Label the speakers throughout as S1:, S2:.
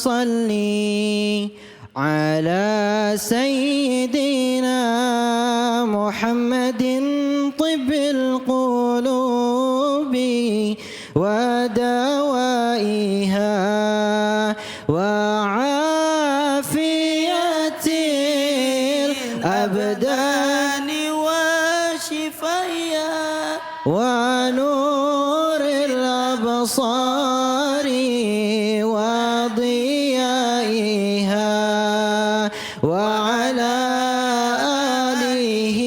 S1: صل على سيدنا محمد طب القلوب ودوائها وعافية الأبدان وشفائها ونور الأبصار وضيائها وعلى آله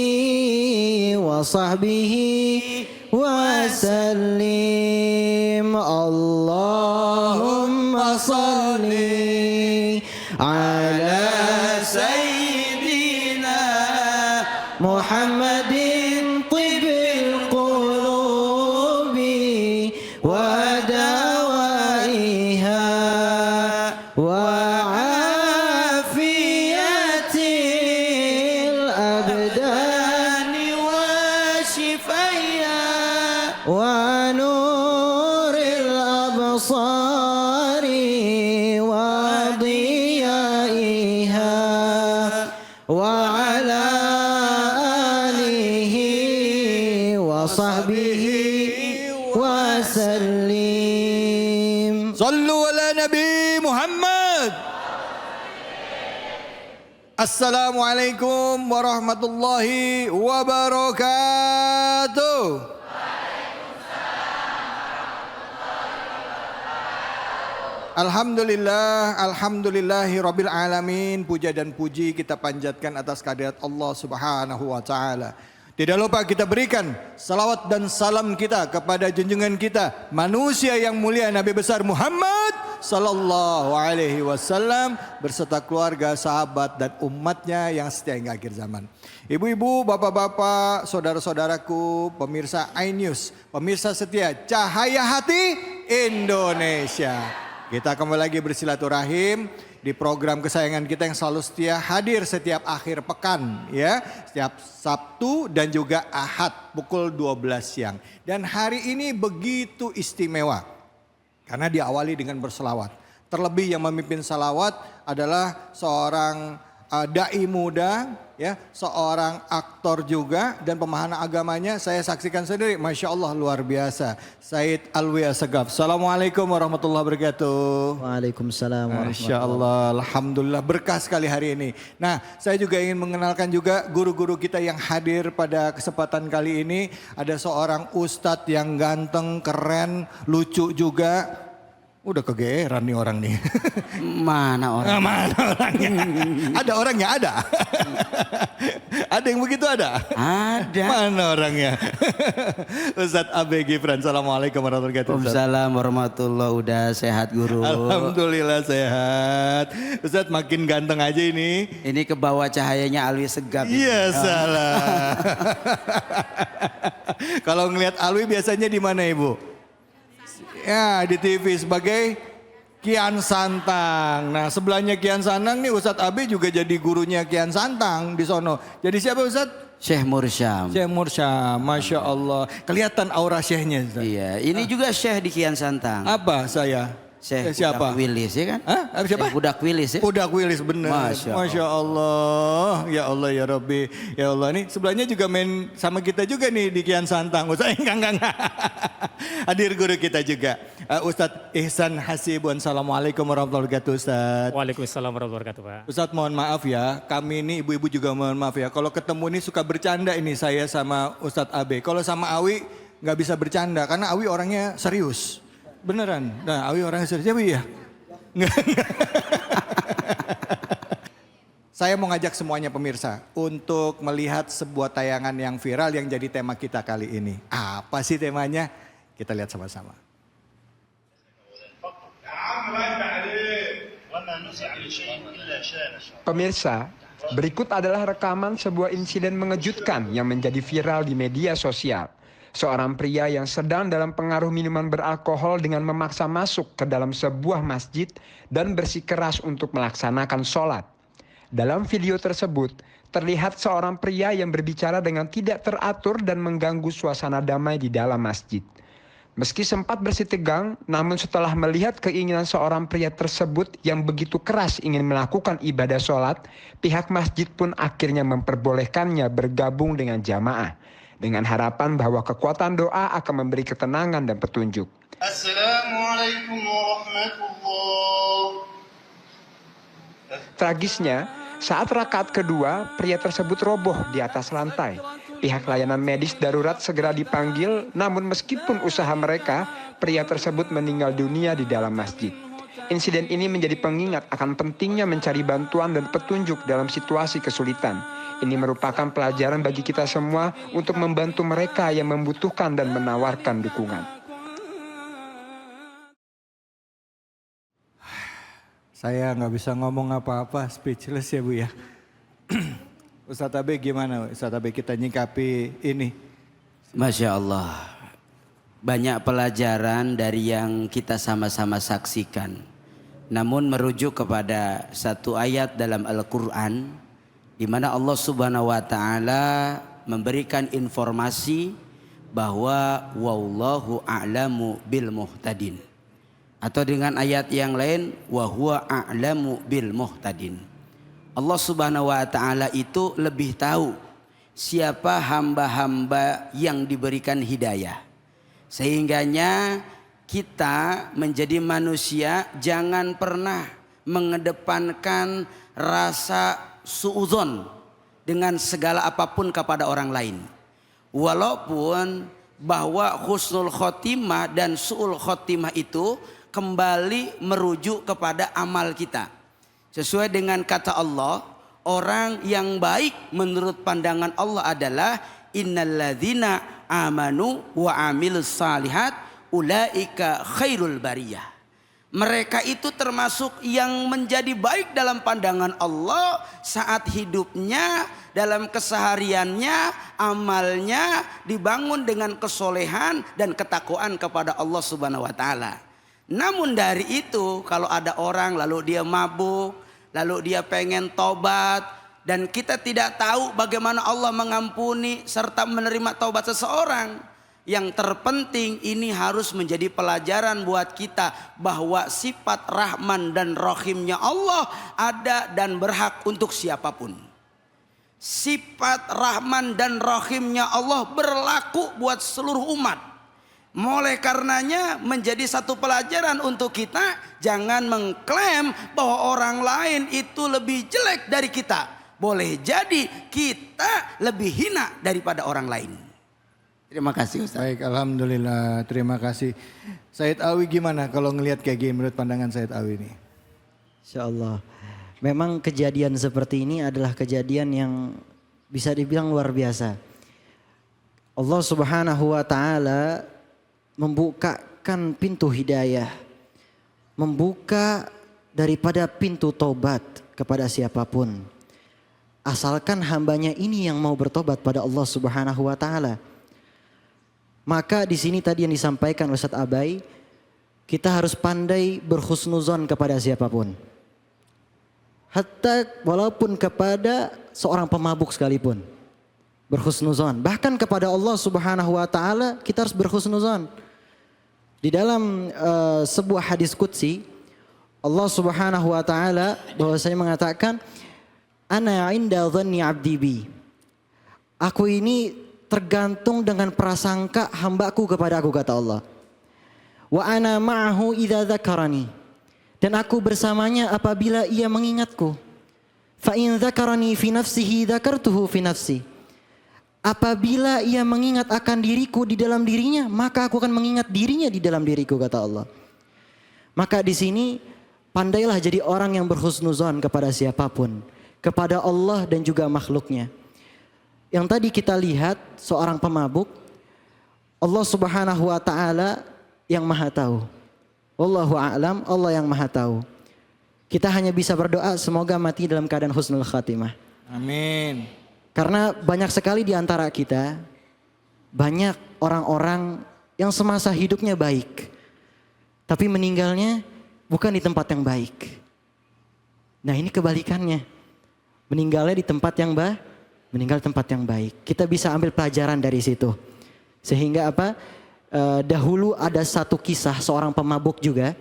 S1: وصحبه وسلم اللهم صل على سيدنا محمد طب القلوب ودوائها وعافية الأبدان وشفائها ونور الأبصار وضيائها وعلى آله وصحبه وسلم.
S2: صلوا على نبي محمد. Assalamualaikum warahmatullahi wabarakatuh. Alhamdulillah, alhamdulillahi rabbil alamin. Puja dan puji kita panjatkan atas kehadirat Allah Subhanahu wa taala. Tidak lupa kita berikan salawat dan salam kita kepada junjungan kita, manusia yang mulia Nabi besar Muhammad sallallahu alaihi wasallam berserta keluarga, sahabat dan umatnya yang setia hingga akhir zaman. Ibu-ibu, bapak-bapak, saudara-saudaraku, pemirsa iNews, pemirsa setia Cahaya Hati Indonesia. Kita kembali lagi bersilaturahim di program kesayangan kita yang selalu setia hadir setiap akhir pekan ya. Setiap Sabtu dan juga Ahad pukul 12 siang. Dan hari ini begitu istimewa karena diawali dengan berselawat. Terlebih yang memimpin salawat adalah seorang dai muda, ya, seorang aktor juga dan pemahana agamanya saya saksikan sendiri, masya Allah luar biasa. Said Alwi Assegaf. Assalamualaikum warahmatullahi wabarakatuh.
S1: Waalaikumsalam warahmatullahi
S2: Masya Allah, alhamdulillah berkah sekali hari ini. Nah, saya juga ingin mengenalkan juga guru-guru kita yang hadir pada kesempatan kali ini. Ada seorang ustadz yang ganteng, keren, lucu juga. Udah kegeeran nih orang nih.
S1: Mana orang?
S2: Mana orangnya? Ada orangnya, ada. Ada yang begitu ada?
S1: Ada.
S2: Mana orangnya? Ustadz Abe Gifran. Assalamualaikum warahmatullahi wabarakatuh.
S1: Waalaikumsalam warahmatullahi. Udah sehat guru?
S2: Alhamdulillah sehat. Ustadz makin ganteng aja ini.
S1: Ini ke bawah cahayanya Alwi Segaf.
S2: Iya salah. Kalau ngelihat Alwi biasanya di mana Ibu? Ya di TV sebagai Kian Santang. Nah sebelahnya Kian Santang nih Ustadz Abi juga jadi gurunya Kian Santang di sono. Jadi siapa Ustadz?
S1: Syekh Mursyam.
S2: Syekh Mursyam, Masya Allah. Kelihatan aura Syekhnya Ustadz.
S1: Iya, ini juga Syekh di Kian Santang.
S2: Apa saya?
S1: Syekh
S2: siapa?
S1: Budak Wilis ya kan?
S2: Hah? Siapa?
S1: Syekh Budak Wilis ya?
S2: Budak Wilis bener.
S1: Masya
S2: Allah. Ya Allah ya Rabbi. Ya Allah nih sebelahnya juga main sama kita juga nih di Kian Santang. Ustadz enggak. Hadir guru kita juga. Ustadz Ihsan Hasibun. Assalamualaikum warahmatullahi wabarakatuh Ustadz.
S3: Waalaikumsalam warahmatullahi wabarakatuh Pak.
S2: Ustadz mohon maaf ya. Kami ini ibu-ibu juga mohon maaf ya. Kalau ketemu ini suka bercanda ini saya sama Ustadz Abe. Kalau sama Awi nggak bisa bercanda karena Awi orangnya serius. Beneran. Nah Awi orangnya serius. Siapa ya? Saya mau ngajak semuanya pemirsa untuk melihat sebuah tayangan yang viral yang jadi tema kita kali ini. Apa sih temanya? Kita lihat sama-sama.
S4: Pemirsa, berikut adalah rekaman sebuah insiden mengejutkan yang menjadi viral di media sosial. Seorang pria yang sedang dalam pengaruh minuman beralkohol dengan memaksa masuk ke dalam sebuah masjid dan bersikeras untuk melaksanakan sholat. Dalam video tersebut, terlihat seorang pria yang berbicara dengan tidak teratur dan mengganggu suasana damai di dalam masjid. Meski sempat bersih tegang, namun setelah melihat keinginan seorang pria tersebut yang begitu keras ingin melakukan ibadah sholat, pihak masjid pun akhirnya memperbolehkannya bergabung dengan jamaah, dengan harapan bahwa kekuatan doa akan memberi ketenangan dan petunjuk.
S3: Assalamualaikum warahmatullahi.
S4: Tragisnya, saat rakaat kedua, pria tersebut roboh di atas lantai. Pihak layanan medis darurat segera dipanggil, namun meskipun usaha mereka, pria tersebut meninggal dunia di dalam masjid. Insiden ini menjadi pengingat akan pentingnya mencari bantuan dan petunjuk dalam situasi kesulitan. Ini merupakan pelajaran bagi kita semua untuk membantu mereka yang membutuhkan dan menawarkan dukungan.
S2: Saya nggak bisa ngomong apa-apa, speechless ya Bu ya. Ustadz Abe gimana Ustadz Abe kita nyikapi ini?
S1: Masya Allah. Banyak pelajaran dari yang kita sama-sama saksikan. Namun merujuk kepada satu ayat dalam Al-Quran, di mana Allah Subhanahu wa Ta'ala memberikan informasi bahwa wallahu a'lamu bil muhtadin. Atau dengan ayat yang lain, wa huwa a'lamu bil muhtadin. Allah Subhanahu wa Ta'ala itu lebih tahu siapa hamba-hamba yang diberikan hidayah. Sehingganya kita menjadi manusia jangan pernah mengedepankan rasa suudzon dengan segala apapun kepada orang lain. Walaupun bahwa husnul khotimah dan su'ul khotimah itu kembali merujuk kepada amal kita. Sesuai dengan kata Allah, orang yang baik menurut pandangan Allah adalah innalladzina amanu wa amilus salihat ulaika khairul bariyah. Mereka itu termasuk yang menjadi baik dalam pandangan Allah saat hidupnya, dalam kesehariannya, amalnya dibangun dengan kesolehan dan ketakwaan kepada Allah Subhanahu wa Ta'ala. Namun dari itu kalau ada orang lalu dia mabuk, lalu dia pengen tobat, dan kita tidak tahu bagaimana Allah mengampuni serta menerima taubat seseorang. Yang terpenting ini harus menjadi pelajaran buat kita bahwa sifat Rahman dan Rahimnya Allah ada dan berhak untuk siapapun. Sifat Rahman dan Rahimnya Allah berlaku buat seluruh umat. Mulai karenanya menjadi satu pelajaran untuk kita, jangan mengklaim bahwa orang lain itu lebih jelek dari kita. Boleh jadi kita lebih hina daripada orang lain. Terima kasih Ustaz.
S2: Baik, alhamdulillah, terima kasih. Said Awi gimana kalau ngelihat kayak gini menurut pandangan Said Awi ini?
S5: Insya Allah. Memang kejadian seperti ini adalah kejadian yang bisa dibilang luar biasa. Allah Subhanahu wa Ta'ala membukakan pintu hidayah, membuka daripada pintu tobat kepada siapapun, asalkan hambanya ini yang mau bertobat pada Allah Subhanahu wa Ta'ala. Maka di sini tadi yang disampaikan oleh Ustadz Abai, kita harus pandai berhusnuzon kepada siapapun, hatta walaupun kepada seorang pemabuk sekalipun, berhusnuzon. Bahkan kepada Allah Subhanahu wa Ta'ala kita harus berhusnuzon. Di dalam sebuah hadis qudsi, Allah Subhanahu wa Ta'ala bahwasanya mengatakan, ana inda dhanni abdi bi. Aku ini tergantung dengan prasangka hambaku kepada aku, kata Allah. Wa ana ma'ahu idza dzakarani. Dan aku bersamanya apabila ia mengingatku. Fa in dzakarani fi nafsihi dzakartuhu fi nafsi. Apabila ia mengingat akan diriku di dalam dirinya, maka aku akan mengingat dirinya di dalam diriku, kata Allah. Maka di sini pandailah jadi orang yang berhusnuzon kepada siapapun, kepada Allah dan juga makhluknya. Yang tadi kita lihat seorang pemabuk, Allah Subhanahu wa Ta'ala yang maha tahu. Wallahu a'lam, Allah yang maha tahu. Kita hanya bisa berdoa semoga mati dalam keadaan husnul khatimah.
S2: Amin.
S5: Karena banyak sekali di antara kita, banyak orang-orang yang semasa hidupnya baik, tapi meninggalnya bukan di tempat yang baik. Nah ini kebalikannya, meninggalnya di tempat yang meninggal tempat yang baik. Kita bisa ambil pelajaran dari situ. Sehingga apa? dahulu ada satu kisah seorang pemabuk juga.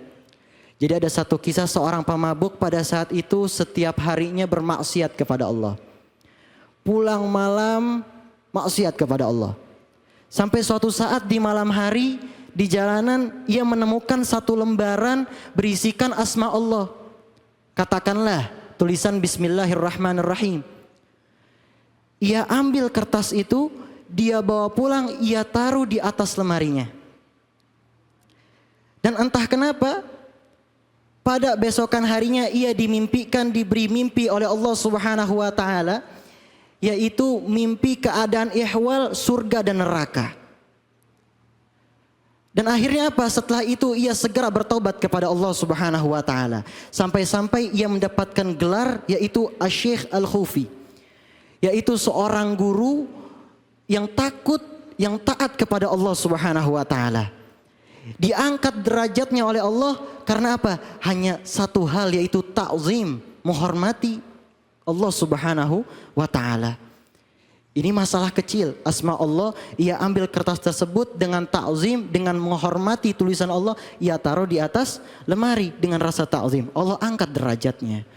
S5: Jadi ada satu kisah seorang pemabuk pada saat itu setiap harinya bermaksiat kepada Allah. Pulang malam maksiat kepada Allah. Sampai suatu saat di malam hari di jalanan ia menemukan satu lembaran berisikan asma Allah. Katakanlah tulisan Bismillahirrahmanirrahim. Ia ambil kertas itu, dia bawa pulang, ia taruh di atas lemarinya. Dan entah kenapa pada besokan harinya ia diberi mimpi oleh Allah Subhanahu wa taala, yaitu mimpi keadaan ihwal surga dan neraka. Dan akhirnya apa? Setelah itu ia segera bertobat kepada Allah Subhanahu wa taala. Sampai-sampai ia mendapatkan gelar yaitu Asy-Syaikh Al-Khufi. Yaitu seorang guru yang takut, yang taat kepada Allah Subhanahu wa taala. Diangkat derajatnya oleh Allah karena apa? Hanya satu hal yaitu ta'zim, menghormati Allah Subhanahu wa taala. Ini masalah kecil, asma Allah, ia ambil kertas tersebut dengan ta'zim, dengan menghormati tulisan Allah, ia taruh di atas lemari dengan rasa ta'zim. Allah angkat derajatnya.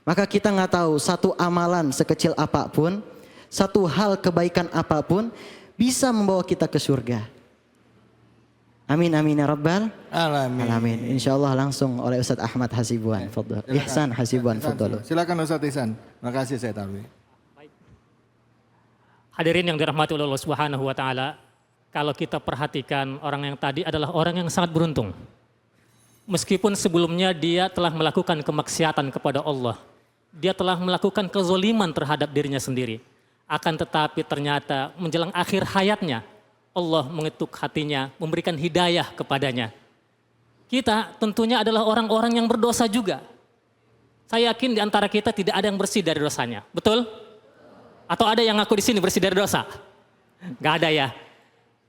S5: Maka kita nggak tahu satu amalan sekecil apapun, satu hal kebaikan apapun bisa membawa kita ke surga. Amin amin ya rabbal alamin. Insyaallah langsung oleh Ustaz Ahmad Hasibuan. Fadhal. Ihsan Hasibuan, fadhal.
S2: Silakan Ustaz Ihsan. Makasih saya Tarwi.
S6: Hadirin yang dirahmati oleh Allah Subhanahu wa taala, kalau kita perhatikan orang yang tadi adalah orang yang sangat beruntung. Meskipun sebelumnya dia telah melakukan kemaksiatan kepada Allah, dia telah melakukan kezaliman terhadap dirinya sendiri. Akan tetapi ternyata menjelang akhir hayatnya Allah mengetuk hatinya, memberikan hidayah kepadanya. Kita tentunya adalah orang-orang yang berdosa juga. Saya yakin di antara kita tidak ada yang bersih dari dosanya, betul? Atau ada yang ngaku di sini bersih dari dosa? Gak ada ya.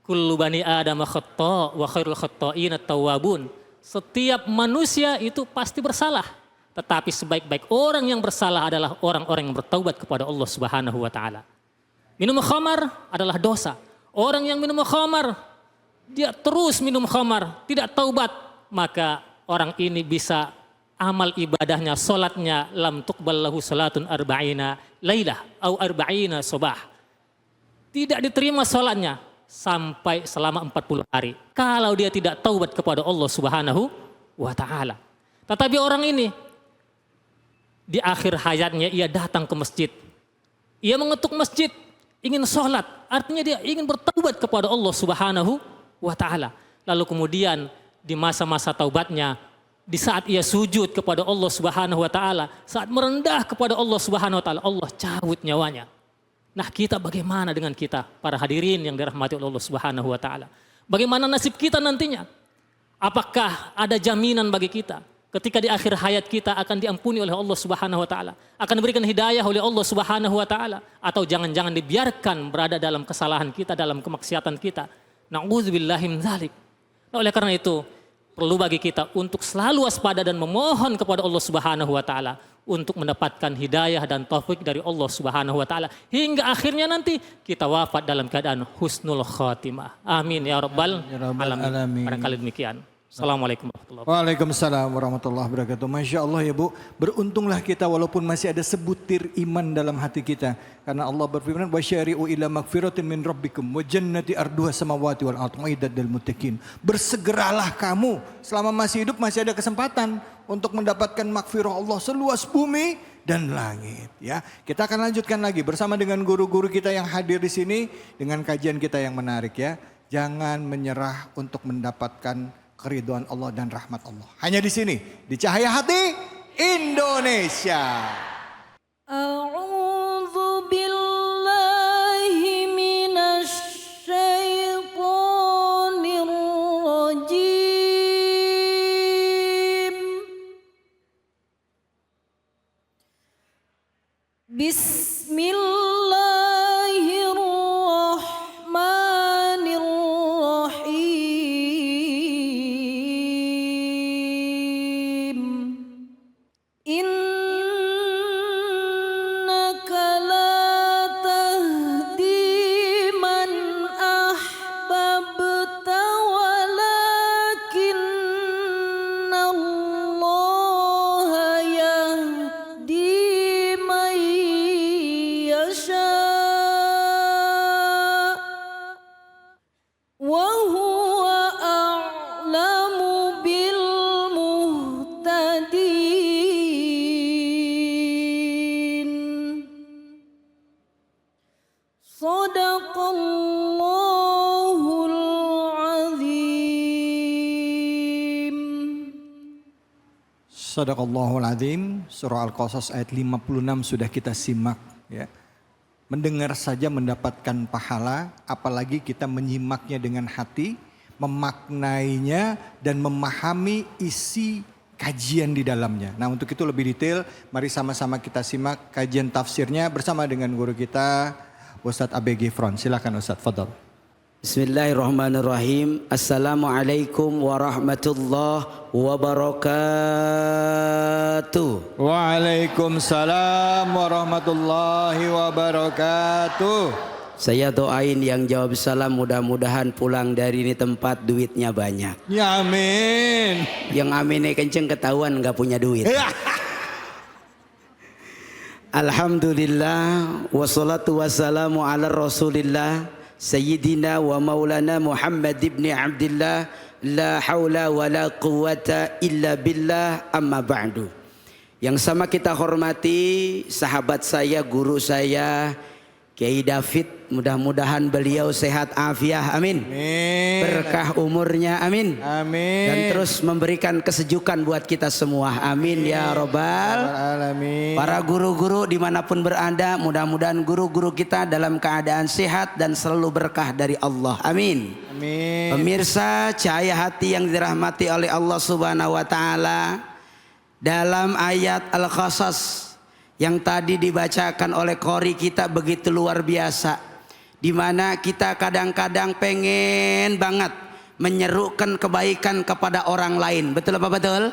S6: Kullu bani Adam khata' wa khairul khata'in at-tawwabun. Setiap manusia itu pasti bersalah. Tetapi sebaik-baik orang yang bersalah adalah orang-orang yang bertaubat kepada Allah Subhanahu wa taala. Minum khamar adalah dosa. Orang yang minum khamar, dia terus minum khamar, tidak taubat, maka orang ini bisa amal ibadahnya, solatnya, lam tuqbal lahu salatun arba'ina lailah au arba'ina sobah. Tidak diterima solatnya sampai selama 40 hari. Kalau dia tidak taubat kepada Allah Subhanahu wa ta'ala. Tetapi orang ini, di akhir hayatnya ia datang ke masjid. Ia mengetuk masjid, ingin sholat, artinya dia ingin bertaubat kepada Allah Subhanahu wa ta'ala. Lalu kemudian di masa-masa taubatnya, di saat ia sujud kepada Allah Subhanahu wa ta'ala, saat merendah kepada Allah Subhanahu wa ta'ala, Allah cabut nyawanya. Nah, kita bagaimana dengan kita, para hadirin yang dirahmati oleh Allah Subhanahu wa ta'ala? Bagaimana nasib kita nantinya? Apakah ada jaminan bagi kita ketika di akhir hayat kita akan diampuni oleh Allah Subhanahu wa taala, akan diberikan hidayah oleh Allah Subhanahu wa taala, atau jangan-jangan dibiarkan berada dalam kesalahan kita, dalam kemaksiatan kita? Na'udzubillahi min dzalik. Nah, oleh karena itu perlu bagi kita untuk selalu waspada dan memohon kepada Allah Subhanahu wa taala untuk mendapatkan hidayah dan taufik dari Allah Subhanahu wa taala hingga akhirnya nanti kita wafat dalam keadaan husnul khatimah. Amin ya rabbal alamin. Barangkali demikian. Assalamualaikum warahmatullahi wabarakatuh.
S2: Waalaikumsalam warahmatullahi wabarakatuh. Masya Allah ya Bu, beruntunglah kita walaupun masih ada sebutir iman dalam hati kita. Karena Allah berfirman, wasyari'u ila magfiratin min rabbikum wa jannati arduha samawati wal ardu uiddat lil muttaqin. Bersegeralah kamu selama masih hidup, masih ada kesempatan untuk mendapatkan magfirah Allah seluas bumi dan langit. Ya, kita akan lanjutkan lagi bersama dengan guru-guru kita yang hadir di sini dengan kajian kita yang menarik ya. Jangan menyerah untuk mendapatkan keridhaan Allah dan rahmat Allah. Hanya di sini, di Cahaya Hati Indonesia.
S7: A'udzu billahi minasy syaithanir rajim. Bismillahirrahmanirrahim.
S2: Shadaqallahul Azim. Surah Al-Qasas ayat 56 sudah kita simak ya. Mendengar saja mendapatkan pahala, apalagi kita menyimaknya dengan hati, memaknainya dan memahami isi kajian di dalamnya. Nah, untuk itu lebih detail, mari sama-sama kita simak kajian tafsirnya bersama dengan guru kita Ustadz ABG Front. Silakan Ustadz, fadhal.
S1: Bismillahirrahmanirrahim. Assalamualaikum warahmatullahi wabarakatuh.
S2: Waalaikumsalam warahmatullahi wabarakatuh.
S1: Saya doain yang jawab salam mudah-mudahan pulang dari ini tempat duitnya banyak.
S2: Ya amin.
S1: Yang aminnya kenceng ketahuan nggak punya duit. Alhamdulillah wassalatu wassalamu ala rasulillah Sayyidina wa maulana Muhammad ibn Abdillah. La hawla wa la quwata illa billah, amma ba'du. Yang sama kita hormati sahabat saya, guru saya Kiai David, mudah-mudahan beliau sehat afiah, amin.
S2: Amin.
S1: Berkah umurnya, amin.
S2: Amin.
S1: Dan terus memberikan kesejukan buat kita semua, amin ya robbal
S2: alamin.
S1: Para guru-guru dimanapun berada, mudah-mudahan guru-guru kita dalam keadaan sehat dan selalu berkah dari Allah, amin.
S2: Amin.
S1: Pemirsa cahaya hati yang dirahmati oleh Allah Subhanahu wa taala, dalam ayat Al-Qasas yang tadi dibacakan oleh qori kita begitu luar biasa, di mana kita kadang-kadang pengen banget menyerukan kebaikan kepada orang lain. Betul apa betul?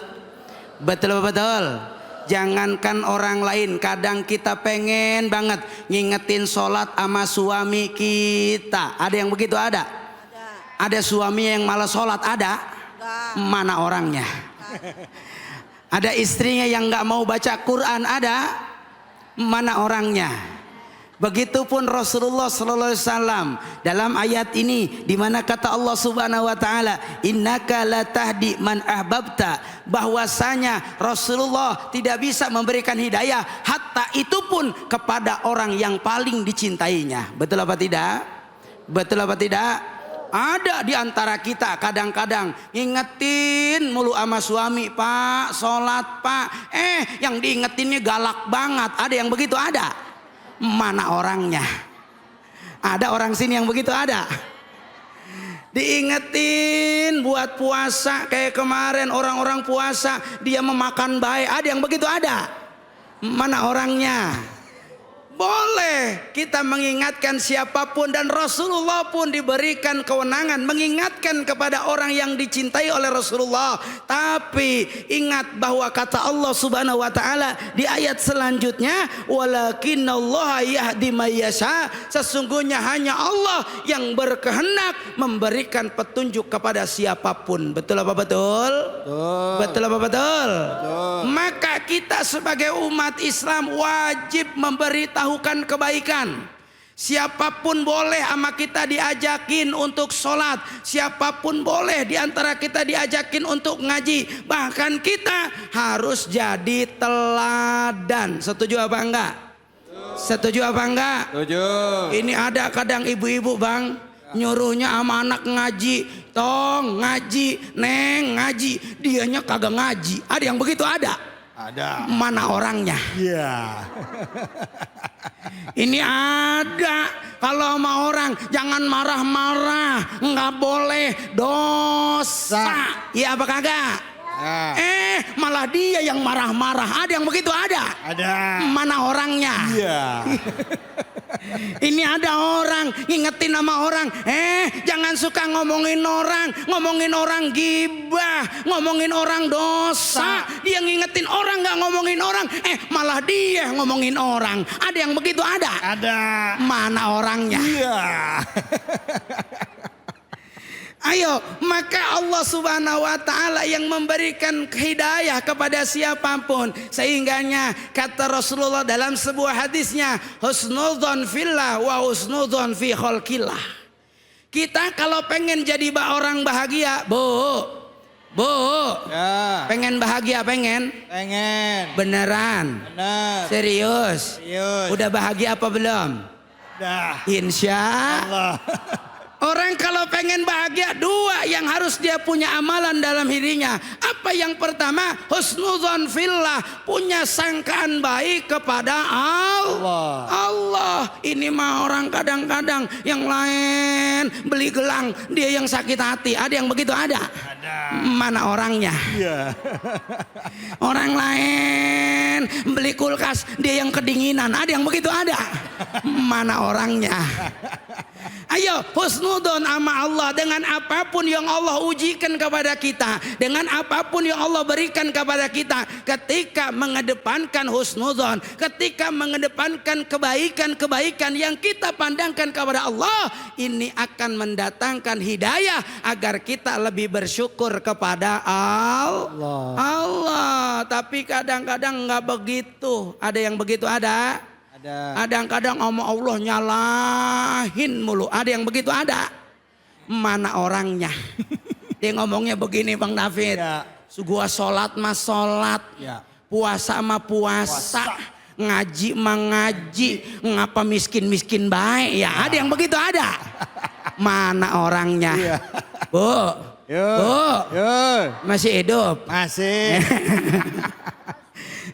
S1: Betul apa betul? Jangankan orang lain, kadang kita pengen banget ngingetin sholat sama suami kita. Ada yang begitu ada? Ada suami yang malas sholat ada? Mana orangnya? Ada istrinya yang nggak mau baca Quran ada? Mana orangnya? Begitupun Rasulullah sallallahu alaihi wasallam dalam ayat ini di mana kata Allah Subhanahu wa taala, innaka la tahdi man ahbabta, bahwasanya Rasulullah tidak bisa memberikan hidayah hatta itu pun kepada orang yang paling dicintainya. Betul apa tidak? Betul apa tidak? Ada di antara kita kadang-kadang ngingetin mulu sama suami, Pak, sholat Pak. Yang diingetinnya galak banget. Ada yang begitu ada? Mana orangnya? Ada orang sini yang begitu ada? Diingetin buat puasa kayak kemarin orang-orang puasa dia memakan baik. Ada yang begitu ada? Mana orangnya? Boleh kita mengingatkan siapapun, dan Rasulullah pun diberikan kewenangan mengingatkan kepada orang yang dicintai oleh Rasulullah. Tapi ingat bahwa kata Allah Subhanahu wa taala di ayat selanjutnya, walakinallaha yahdi may yasha, sesungguhnya hanya Allah yang berkehendak memberikan petunjuk kepada siapapun. Betul apa betul?
S2: Betul.
S1: Betul apa betul?
S2: Betul.
S1: Maka kita sebagai umat Islam wajib memberitahukan kebaikan. Siapapun boleh sama kita diajakin untuk sholat, siapapun boleh diantara kita diajakin untuk ngaji. Bahkan kita harus jadi teladan. Setuju apa enggak? Setuju apa enggak?
S2: Setuju.
S1: Ini ada kadang ibu-ibu bang, nyuruhnya sama anak ngaji, tong ngaji, neng ngaji, dianya kagak ngaji. Ada yang begitu ada?
S2: Ada.
S1: Mana orangnya?
S2: Iya.
S1: Ini ada. Kalau sama orang jangan marah-marah, nggak boleh, dosa. Iya apa kagak?
S2: Nah.
S1: Malah dia yang marah-marah. Ada yang begitu ada?
S2: Ada.
S1: Mana orangnya?
S2: Iya.
S1: Ini ada orang ngingetin sama orang, jangan suka ngomongin orang gibah, ngomongin orang dosa. Dia ngingetin orang nggak ngomongin orang, malah dia ngomongin orang. Ada yang begitu ada?
S2: Ada.
S1: Mana orangnya?
S2: Iya.
S1: Ayo, maka Allah Subhanahu wa taala yang memberikan hidayah kepada siapapun. Sehingganya kata Rasulullah dalam sebuah hadisnya, husnudzon fillah wa husnudzon fi khalqillah. Kita kalau pengen jadi orang bahagia, Bu.
S2: Ya.
S1: Pengen bahagia, pengen?
S2: Pengen.
S1: Beneran?
S2: Benar.
S1: Serius?
S2: Serius.
S1: Udah bahagia apa belum?
S2: Dah.
S1: Insya
S2: Allah.
S1: Orang kalau pengen bahagia, dua yang harus dia punya amalan dalam dirinya. Apa Apa yang pertama? Husnudzon fillah, punya sangkaan baik kepada Allah. Ini mah orang kadang-kadang yang lain beli gelang, dia yang sakit hati. Ada yang begitu? Ada. Mana orangnya?
S2: Iya.
S1: Orang lain beli kulkas, dia yang kedinginan. Ada yang begitu? Ada. Mana orangnya? Ayo husnudzon sama Allah dengan apapun yang Allah ujikan kepada kita, dengan apapun yang Allah berikan kepada kita. Ketika mengedepankan husnudzon, ketika mengedepankan kebaikan-kebaikan yang kita pandangkan kepada Allah, ini akan mendatangkan hidayah agar kita lebih bersyukur kepada Allah. Tapi kadang-kadang nggak begitu. Ada yang begitu? Ada. Kadang-kadang sama Allah nyalahin mulu. Ada yang begitu? Ada. Mana orangnya? Dia ngomongnya begini Bang David.
S2: Ya.
S1: Gua sholat mah sholat.
S2: Ya.
S1: Puasa mah puasa. Ngaji mah ngaji. Ngapa miskin-miskin baik? Ya ada yang begitu? Ada. Mana orangnya?
S2: Ya.
S1: Bu. Bu. Masih hidup?
S2: Masih.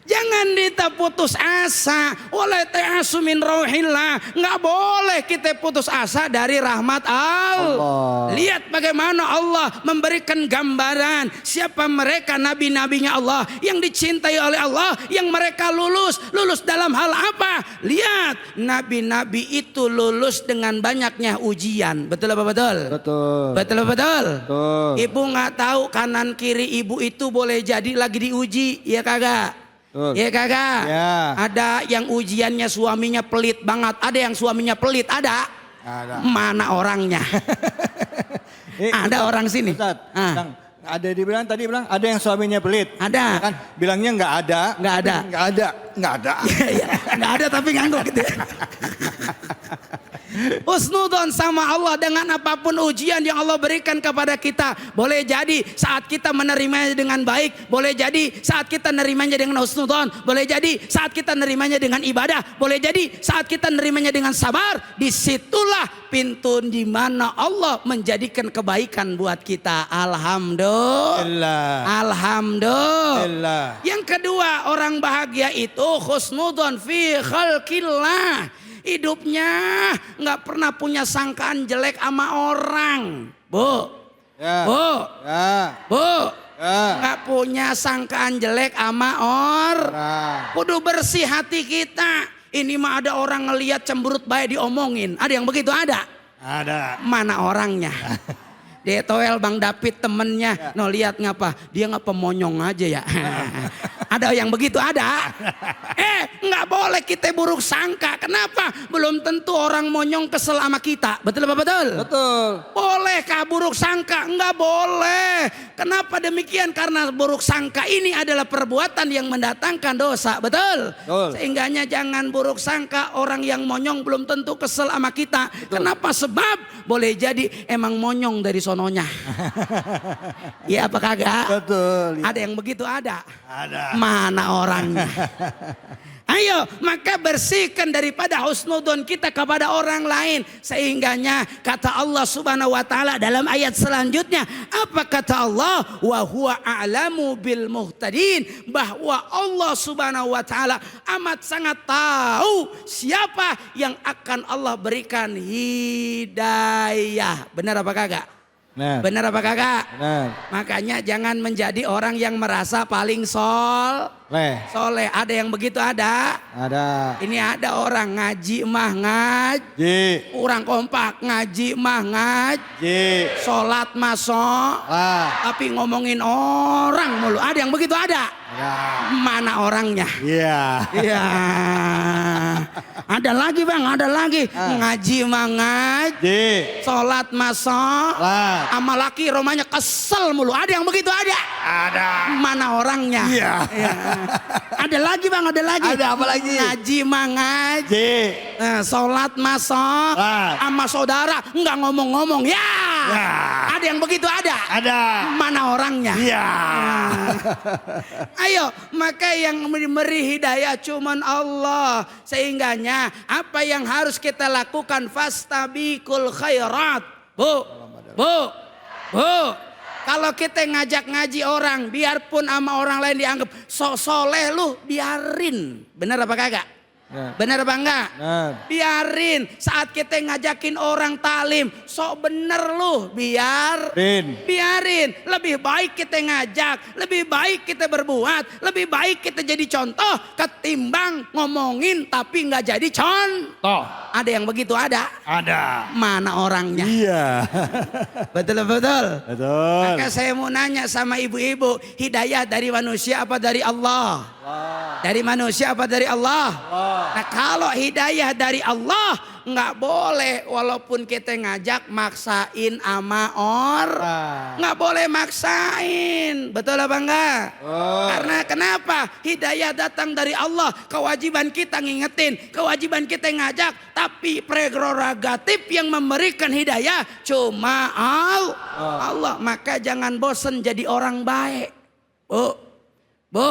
S1: Jangan kita putus asa. Wala ta'asu min rauhillah. Nggak boleh kita putus asa dari rahmat Allah. Lihat bagaimana Allah memberikan gambaran siapa mereka nabi-nabinya Allah yang dicintai oleh Allah, yang mereka lulus dalam hal apa? Lihat, nabi-nabi itu lulus dengan banyaknya ujian. Betul apa betul? Betul. Ibu nggak tahu kanan kiri ibu itu boleh jadi lagi diuji, ya kagak? Ya kagak.
S2: Ya.
S1: Ada yang ujiannya suaminya pelit banget, ada yang suaminya pelit, ada. Mana orangnya? Ada orang sini.
S2: Ustaz, ada dibilang tadi bilang ada yang suaminya pelit.
S1: Ada.
S2: Kan bilangnya nggak ada.
S1: Nggak ada. Nggak ada tapi ngangguk gitu. Husnudzon sama Allah dengan apapun ujian yang Allah berikan kepada kita. Boleh jadi saat kita menerimanya dengan baik, boleh jadi saat kita menerimanya dengan husnudzon, boleh jadi saat kita menerimanya dengan ibadah, boleh jadi saat kita menerimanya dengan sabar. Disitulah pintu di mana Allah menjadikan kebaikan buat kita. Alhamdulillah. Yang kedua, orang bahagia itu husnudzon fi khalqillah. Hidupnya nggak pernah punya sangkaan jelek sama orang, Bu. Nggak punya sangkaan jelek sama orang. Kudu bersih hati kita. Ini mah ada orang ngelihat cemberut baik diomongin. Ada yang begitu? Ada. Mana orangnya? Dia toel Bang David temennya. No lihat ngapa? Dia ngapa monyong aja ya. Ada yang begitu? Ada. Nggak boleh kita buruk sangka. Kenapa? Belum tentu orang monyong kesel sama kita. Betul apa betul?
S2: Betul.
S1: Bolehkah buruk sangka? Nggak boleh. Kenapa demikian? Karena buruk sangka ini adalah perbuatan yang mendatangkan dosa. Betul? Sehingganya jangan buruk sangka orang yang monyong belum tentu kesel sama kita. Kenapa? Sebab boleh jadi emang monyong dari sononya. Ya apa kagak?
S2: Betul.
S1: Ada yang begitu? Ada. Mana orangnya? Ayo, maka bersihkan daripada husnudzon kita kepada orang lain. Sehingganya kata Allah Subhanahu wa taala dalam ayat selanjutnya, apa kata Allah? Wa huwa a'lamu bil muhtadin, bahwa Allah Subhanahu wa taala amat sangat tahu siapa yang akan Allah berikan hidayah. Benar apa kagak? Benar apa kagak? Makanya jangan menjadi orang yang merasa paling soleh. Ada yang begitu? Ada. Ini ada orang ngaji mah ngaji. Kurang kompak, ngaji mah ngaji. Sholat mah tapi ngomongin orang mulu. Ada yang begitu? Ada. Mana orangnya? Iya. Ada lagi Bang, ada lagi. Ngaji mah ngaji. Sholat mah sholat. Sama laki romanya kesel mulu. Ada yang begitu? Ada. Mana orangnya? Iya. Ada lagi Bang, ada lagi. Ada apa lagi? Ngaji mah ngaji. Sholat mah sholat. Sama saudara nggak ngomong-ngomong. Ya. Ada yang begitu? Ada. Mana orangnya? Iya. Ayo, maka yang memberi hidayah cuman Allah. Sehingganya apa yang harus kita lakukan? Fastabiqul khairat. Bu. Kalau kita ngajak ngaji orang, biarpun sama orang lain dianggap sok soleh lu, biarin. Bener apa kagak? Bener apa enggak? Biarin. Saat kita ngajakin orang talim, sok bener lu, biarin. Lebih baik kita ngajak, lebih baik kita berbuat, lebih baik kita jadi contoh ketimbang ngomongin tapi nggak jadi contoh. Ada yang begitu ada?
S2: Ada.
S1: Mana orangnya?
S2: Iya.
S1: Betul. Maka saya mau nanya sama ibu-ibu, hidayah dari manusia apa dari Allah? Dari manusia apa dari Allah? Nah kalau hidayah dari Allah, nggak boleh walaupun kita ngajak maksain ama nggak boleh maksain. Betul apa enggak? Karena kenapa? Hidayah datang dari Allah. Kewajiban kita ngingetin, kewajiban kita ngajak, tapi prerogatif yang memberikan hidayah cuma Allah. Maka jangan bosan jadi orang baik. Bu,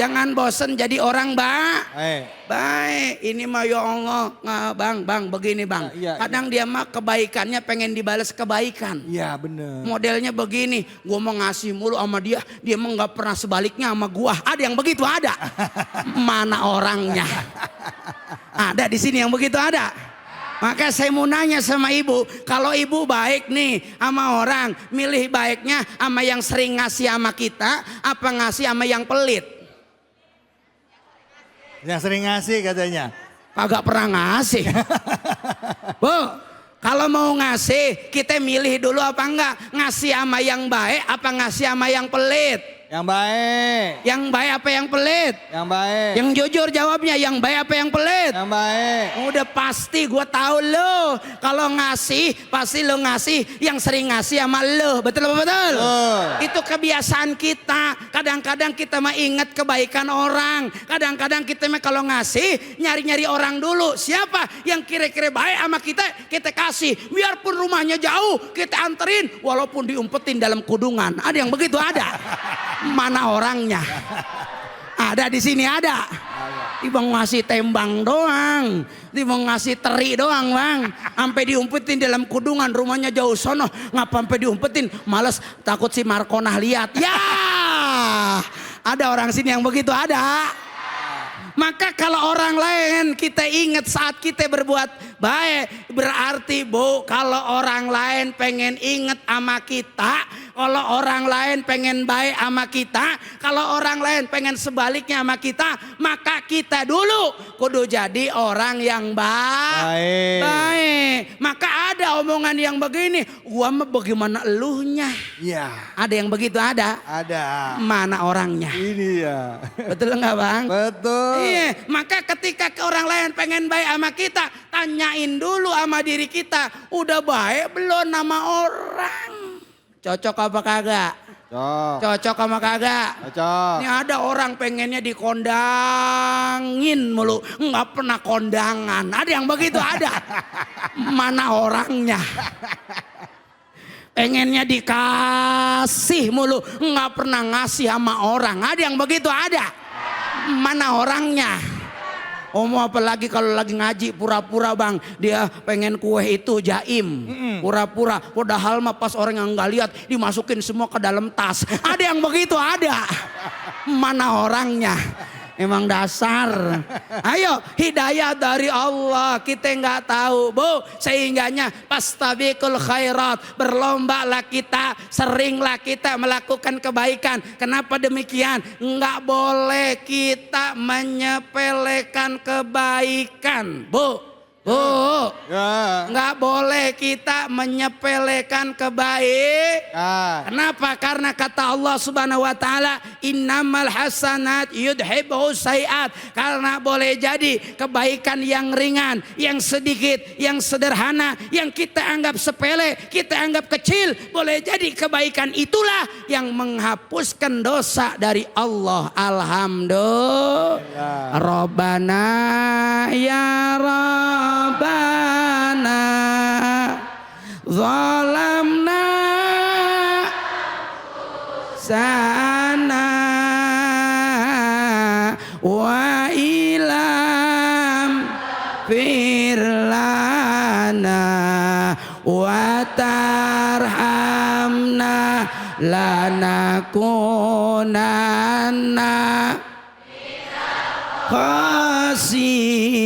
S1: jangan bosan jadi orang baik. Ini mah ya Allah, bang, begini bang. Kadang dia mah kebaikannya pengen dibalas kebaikan.
S2: Iya bener.
S1: Modelnya begini, gua mau ngasih mulu sama dia mah nggak pernah sebaliknya sama gua. Ada yang begitu ada? Mana orangnya? Ada di sini yang begitu ada. Maka saya mau nanya sama ibu, kalau ibu baik nih sama orang, milih baiknya sama yang sering ngasih sama kita, apa ngasih sama yang pelit?
S2: Yang sering ngasih katanya.
S1: Kagak pernah ngasih. Bu, kalau mau ngasih, kita milih dulu apa enggak? Ngasih sama yang baik, apa ngasih sama yang pelit?
S2: Yang baik.
S1: Yang baik apa yang pelit?
S2: Yang baik.
S1: Yang jujur jawabnya, yang baik apa yang pelit?
S2: Yang baik.
S1: Udah pasti gue tahu lo. Kalau ngasih, pasti lo ngasih yang sering ngasih sama lo. Betul apa betul? Itu kebiasaan kita. Kadang-kadang kita mah ingat kebaikan orang. Kadang-kadang kita mah kalau ngasih, nyari-nyari orang dulu. Siapa yang kira-kira baik sama kita kasih. Biarpun rumahnya jauh, kita anterin. Walaupun diumpetin dalam kudungan. Ada yang begitu ada? Mana orangnya? Ada di sini ada. Ibang ngasih tembang doang, ibang ngasih teri doang bang. Sampai diumpetin dalam kudungan, rumahnya jauh sono. Ngapa sampai diumpetin? Males takut si Markonah lihat. Ya, ada orang sini yang begitu ada. Maka kalau orang lain kita ingat saat kita berbuat baik, berarti bu kalau orang lain pengen ingat sama kita, kalau orang lain pengen baik sama kita, kalau orang lain pengen sebaliknya sama kita, maka kita dulu kudu jadi orang yang baik. Maka ada omongan yang begini, gua mah bagaimana eluhnya?
S2: Iya.
S1: Ada yang begitu ada?
S2: Ada.
S1: Mana orangnya?
S2: Ini ya.
S1: Betul enggak bang?
S2: Betul.
S1: Iya, maka ketika orang lain pengen baik sama kita, tanyain dulu sama diri kita, udah baik belum sama orang? Cocok apa kagak? Cocok sama kagak?
S2: Cocok.
S1: Ini ada orang pengennya dikondangin mulu, nggak pernah kondangan. Ada yang begitu ada? Mana orangnya? Pengennya dikasih mulu, nggak pernah ngasih sama orang. Ada yang begitu ada? Mana orangnya? Mau apalagi kalau lagi ngaji pura-pura bang, dia pengen kue itu jaim, pura-pura. Padahal mah pas orang yang nggak lihat dimasukin semua ke dalam tas. Ada yang begitu ada? Mana orangnya? Emang dasar. Ayo, hidayah dari Allah kita nggak tahu bu. Sehingganya pastabiqul khairat, berlombalah kita, seringlah kita melakukan kebaikan. Kenapa demikian? Nggak boleh kita menyepelekan kebaikan bu. Nggak boleh kita menyepelekan kebaikan. Kenapa? Karena kata Allah Subhanahu wa taala, innamal hasanat yudhibu sayiat. Karena boleh jadi kebaikan yang ringan, yang sedikit, yang sederhana, yang kita anggap sepele, kita anggap kecil, boleh jadi kebaikan itulah yang menghapuskan dosa dari Allah. Alhamdulillah. Rabbana ya Rabbana zalamna sana wa ilam firlana wa tarham lanakunanna khasirin.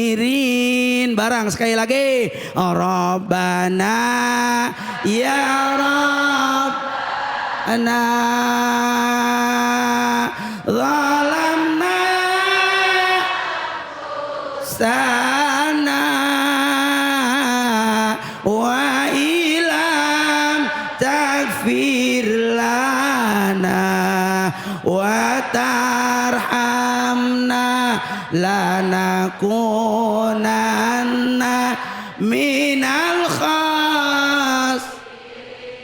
S1: Barang sekali lagi. Rabbana ya Rabbana zalamna sana wa ilam takfir lana wa tarhamna lanakunanna minal khas.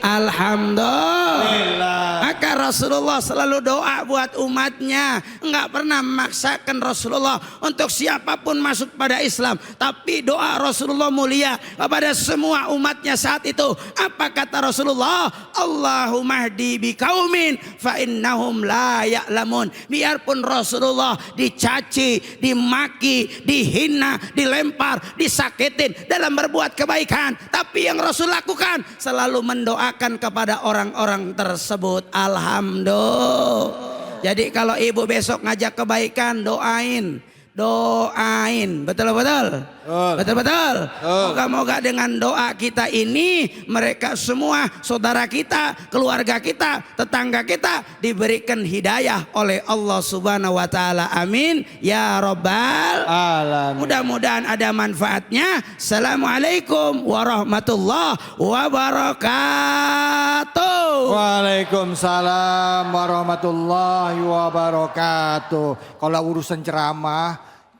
S1: Alhamdulillah. Maka Rasulullah selalu doa buat umatnya. Enggak pernah memaksakan Rasulullah untuk siapapun masuk pada Islam. Tapi doa Rasulullah mulia kepada semua umatnya saat itu. Apa kata Rasulullah? Allahumma hdi biqaumin fa innahum la ya'lamun. Biarpun Rasulullah dicaci, dimaki, dihina, dilempar, disakitin dalam berbuat kebaikan, tapi yang Rasul lakukan selalu mendoakan kepada orang-orang tersebut. Alhamdulillah. Jadi kalau ibu besok ngajak kebaikan, doain. Betul. Moga-moga dengan doa kita ini mereka semua, saudara kita, keluarga kita, tetangga kita diberikan hidayah oleh Allah Subhanahu wa taala. Amin ya rabbal alamin. Mudah-mudahan ada manfaatnya. Assalamualaikum warahmatullahi wabarakatuh.
S2: Waalaikumsalam warahmatullahi wabarakatuh. Kalau urusan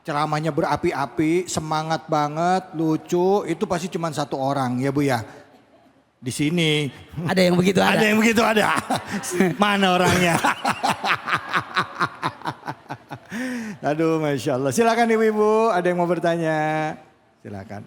S2: ceramahnya berapi-api, semangat banget, lucu, itu pasti cuma satu orang ya Bu ya. Di sini.
S1: Ada yang begitu ada.
S2: Ada yang begitu ada. Mana orangnya? Aduh, Masya Allah. Silakan ibu-ibu, ada yang mau bertanya? Silakan.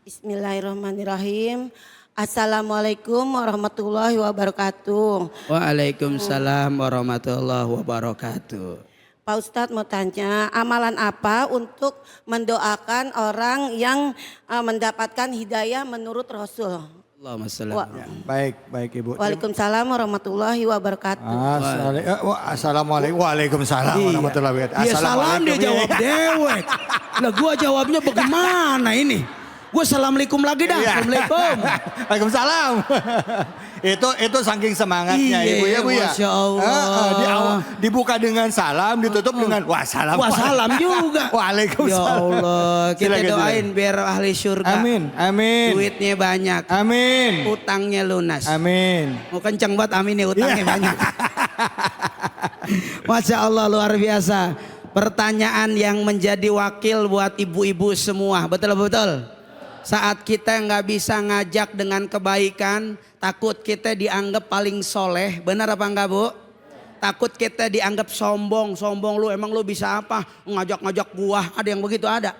S8: Bismillahirrahmanirrahim. Assalamualaikum warahmatullahi wabarakatuh.
S1: Waalaikumsalam warahmatullahi wabarakatuh.
S8: Pak Ustadz mau tanya, amalan apa untuk mendoakan orang yang mendapatkan hidayah menurut Rasul?
S1: Allahumma shalli ala Muhammad.
S2: Baik Ibu.
S8: Waalaikumsalam warahmatullahi wabarakatuh.
S2: Assalamualaikum. Waalaikumsalam warahmatullahi wabarakatuh.
S1: Dia salam dia jawab dewek. Lah gua jawabnya bagaimana ini? Gue assalamualaikum lagi dah. Assalamualaikum.
S2: Waalaikumsalam. itu saking semangatnya ibu ya bu ya.
S1: Masya Allah.
S2: Dibuka dengan salam, ditutup dengan wassalam.
S1: Wassalam juga.
S2: Waalaikumsalam.
S1: Ya Allah. Kita doain biar ahli surga.
S2: Amin.
S1: Duitnya banyak.
S2: Amin.
S1: Utangnya lunas.
S2: Amin.
S1: Mau kenceng banget amin ya, utangnya banyak. Masya Allah, luar biasa. Pertanyaan yang menjadi wakil buat ibu-ibu semua. Betul. Saat kita nggak bisa ngajak dengan kebaikan, takut kita dianggap paling soleh. Benar apa enggak Bu? Takut kita dianggap sombong. Sombong lu, emang lu bisa apa? Ngajak-ngajak gua. Ada yang begitu ada?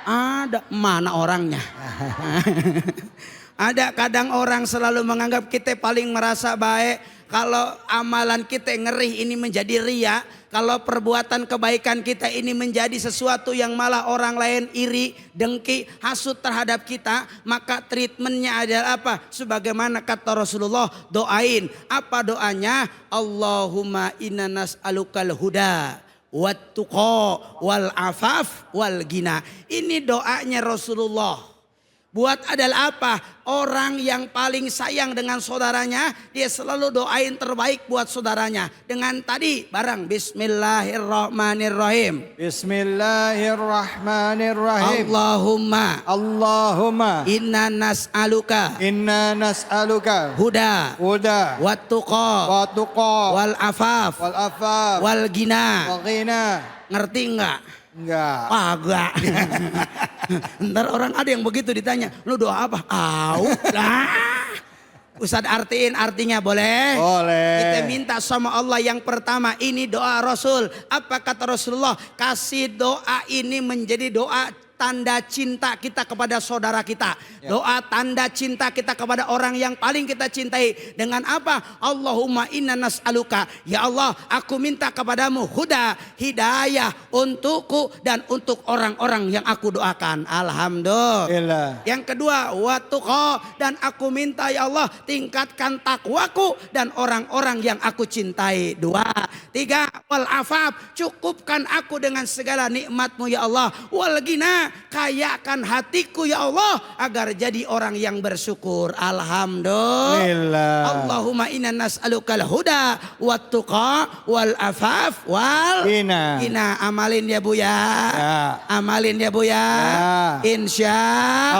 S1: Ada. Mana orangnya? Ada kadang orang selalu menganggap kita paling merasa baik. Kalau amalan kita ngeri ini menjadi ria. Kalau perbuatan kebaikan kita ini menjadi sesuatu yang malah orang lain iri, dengki, hasut terhadap kita. Maka treatmentnya adalah apa? Sebagaimana kata Rasulullah, doain. Apa doanya? Allahumma inna nas'alukal huda wat tuqa wal afaf wal gina. Ini doanya Rasulullah. Buat adalah apa? Orang yang paling sayang dengan saudaranya, dia selalu doain terbaik buat saudaranya. Dengan tadi barang Bismillahirrahmanirrahim.
S2: Bismillahirrahmanirrahim.
S1: Allahumma inna nas'aluka huda wat tuqa wal afaf wal gina. Ngerti enggak?
S2: Enggak.
S1: Agak. Ntar orang ada yang begitu ditanya, lu doa apa? Ustadz artiin artinya boleh?
S2: Boleh.
S1: Kita minta sama Allah yang pertama, ini doa Rasul. Apa kata Rasulullah? Kasih doa ini menjadi doa tanda cinta kita kepada saudara kita. Doa tanda cinta kita kepada orang yang paling kita cintai. Dengan apa? Allahumma inna nas'aluka. Ya Allah, aku minta kepadamu huda, hidayah untukku dan untuk orang-orang yang aku doakan. Alhamdulillah. Yang kedua, watuqa, dan aku minta ya Allah tingkatkan takwaku dan orang-orang yang aku cintai. Dua. Tiga, wal afaf, cukupkan aku dengan segala nikmatmu ya Allah. Wal gina, kayakan hatiku ya Allah agar jadi orang yang bersyukur. Alhamdulillah. Allahumma inna nas'alukal huda wat tuqa wal afaf wal gina. Amalin ya Bu ya. Amalin ya Bu ya. Insya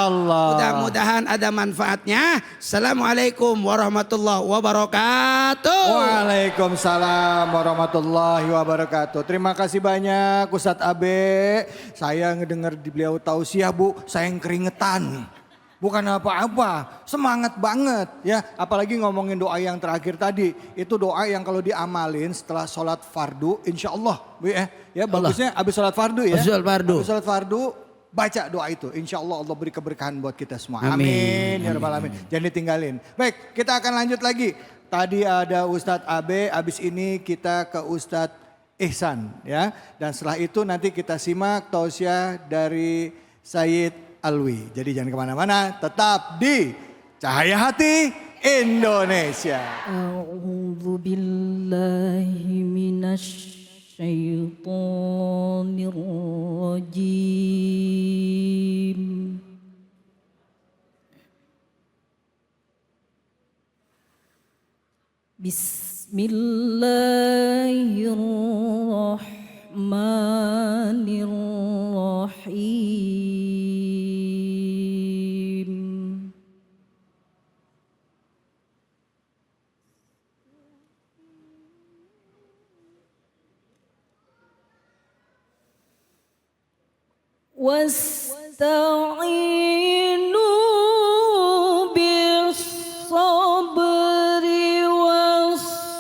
S1: Allah. Mudah-mudahan ada manfaatnya. Assalamualaikum warahmatullahi wabarakatuh.
S2: Waalaikumsalam warahmatullahi wabarakatuh. Terima kasih banyak Ustadz Abe. Saya ngedengar di beliau tausiah Bu, saya yang keringetan. Bukan apa-apa, semangat banget ya. Apalagi ngomongin doa yang terakhir tadi. Itu doa yang kalau diamalin setelah sholat fardu, insya Allah Bu ya. Ya bagusnya habis sholat fardu ya. Habis sholat fardu baca doa itu. Insya Allah Allah beri keberkahan buat kita semua. Amin. Ya Rabbal Alamin. Jangan ditinggalin. Baik, kita akan lanjut lagi. Tadi ada Ustadz Abe, habis ini kita ke Ustadz Ihsan ya. Dan setelah itu nanti kita simak tausiah dari Sayyid Alwi. Jadi jangan kemana-mana, tetap di Cahaya Hati Indonesia.
S7: A'udzu billahi minasy syaithanir rajim. Bismillahirrahmanirrahim. Wasta'inu bis-sabri was-salah.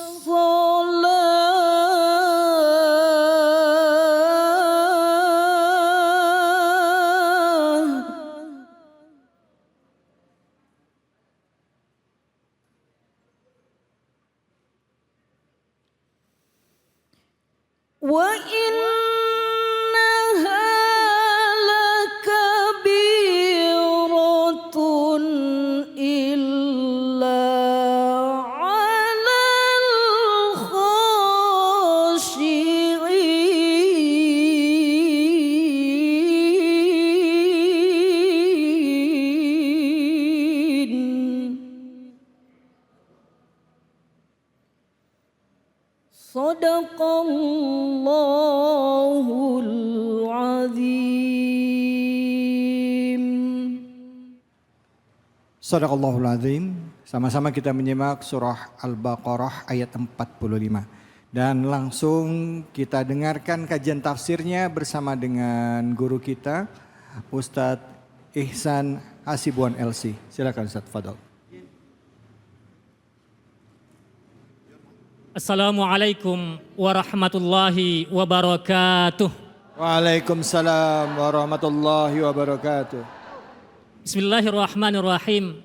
S7: Wa innaha lakabiratun illa 'alal khashi'in. Sadaqallahul azim.
S2: Sadaqallahul azim. Sama-sama kita menyimak surah Al-Baqarah ayat 45. Dan langsung kita dengarkan kajian tafsirnya bersama dengan guru kita Ustadz Ihsan Hasibuan LC. Silakan Ustadz, fadal.
S6: Assalamualaikum warahmatullahi wabarakatuh.
S2: Waalaikumsalam warahmatullahi wabarakatuh.
S6: Bismillahirrahmanirrahim.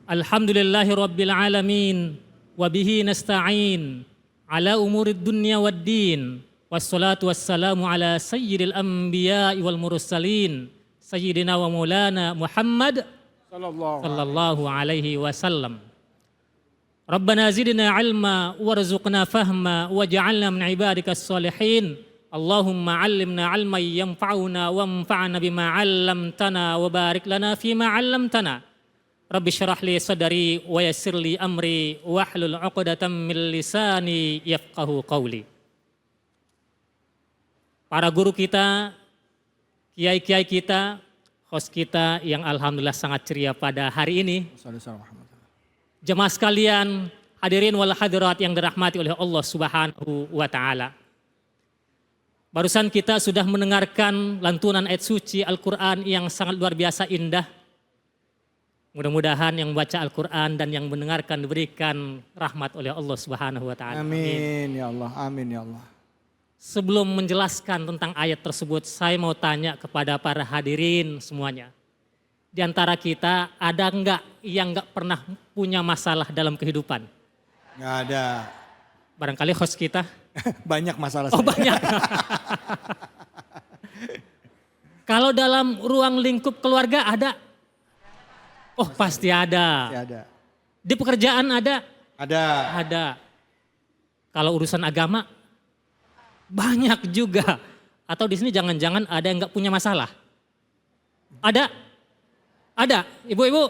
S6: Alhamdulillahi rabbil alamin. Wabihi nasta'in. Ala umurid dunya wad din. Wassalatu wassalamu ala sayyidil anbiya'i wal mursalin. Sayyidina wa maulana Muhammad sallallahu alaihi wasallam. Rabbana zidna ilma warzuqna fahma waj'alna min ibadikas salihin. Allahumma 'allimna 'ilman yanfa'una wanfa'na bima 'allamtana wa barik lana fima 'allamtana. Rabbi syrah li sadri wa yassir li amri wahlul 'uqdatam min lisani yafqahu qawli. Para guru kita, kiai-kiai kita, host kita yang alhamdulillah sangat ceria pada hari ini. Jemaah sekalian, hadirin wal hadirat yang dirahmati oleh Allah Subhanahu wa taala. Barusan kita sudah mendengarkan lantunan ayat suci Al-Qur'an yang sangat luar biasa indah. Mudah-mudahan yang membaca Al-Qur'an dan yang mendengarkan diberikan rahmat oleh Allah Subhanahu wa taala.
S2: Amin ya Allah, amin ya Allah.
S6: sebelum menjelaskan tentang ayat tersebut, saya mau tanya kepada para hadirin semuanya. Di antara kita ada enggak yang enggak pernah punya masalah dalam kehidupan?
S2: Nggak ada.
S6: Barangkali host kita.
S2: Banyak masalah
S6: Oh
S2: saya.
S6: banyak. Kalau dalam ruang lingkup keluarga ada? Oh pasti ada.
S2: Masih ada.
S6: Di pekerjaan ada?
S2: Ada.
S6: Ada. Kalau urusan agama banyak juga. Atau di sini jangan-jangan ada yang nggak punya masalah? Ada? Ada? Ibu-ibu?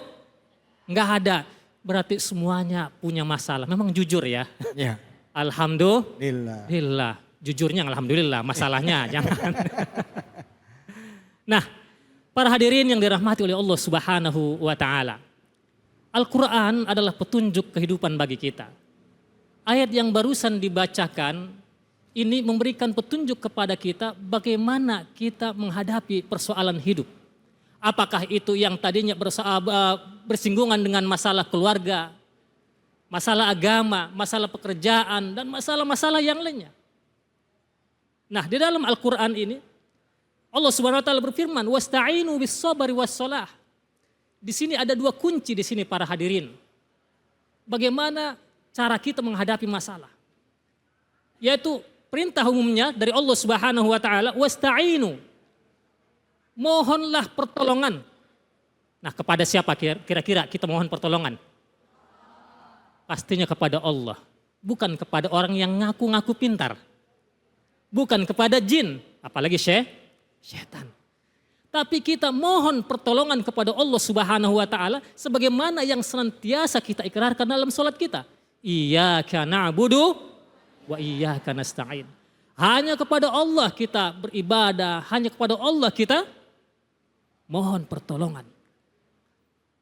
S6: Nggak ada. Berarti semuanya punya masalah. Memang jujur ya.
S2: Ya.
S6: Alhamdulillah.
S2: Lillah.
S6: Jujurnya alhamdulillah, masalahnya jangan. Nah, para hadirin yang dirahmati oleh Allah Subhanahu wa taala. Al-Qur'an adalah petunjuk kehidupan bagi kita. Ayat yang barusan dibacakan ini memberikan petunjuk kepada kita bagaimana kita menghadapi persoalan hidup. Apakah itu yang tadinya bersinggungan dengan masalah keluarga, masalah agama, masalah pekerjaan, dan masalah-masalah yang lainnya. Nah, di dalam Al-Quran ini Allah Subhanahu wa taala berfirman, "Wasta'inu bis-sabri was-shalah." Di sini ada dua kunci di sini para hadirin. Bagaimana cara kita menghadapi masalah? Yaitu perintah umumnya dari Allah Subhanahu wa taala, "Wasta'inu." Mohonlah pertolongan. Nah, kepada siapa kira-kira kita mohon pertolongan? Pastinya kepada Allah. Bukan kepada orang yang ngaku-ngaku pintar. Bukan kepada jin, apalagi syaitan. Tapi kita mohon pertolongan kepada Allah Subhanahu wa taala sebagaimana yang senantiasa kita ikrarkan dalam salat kita. Iyyaka na'budu wa iyyaka nasta'in. Hanya kepada Allah kita beribadah, hanya kepada Allah kita mohon pertolongan.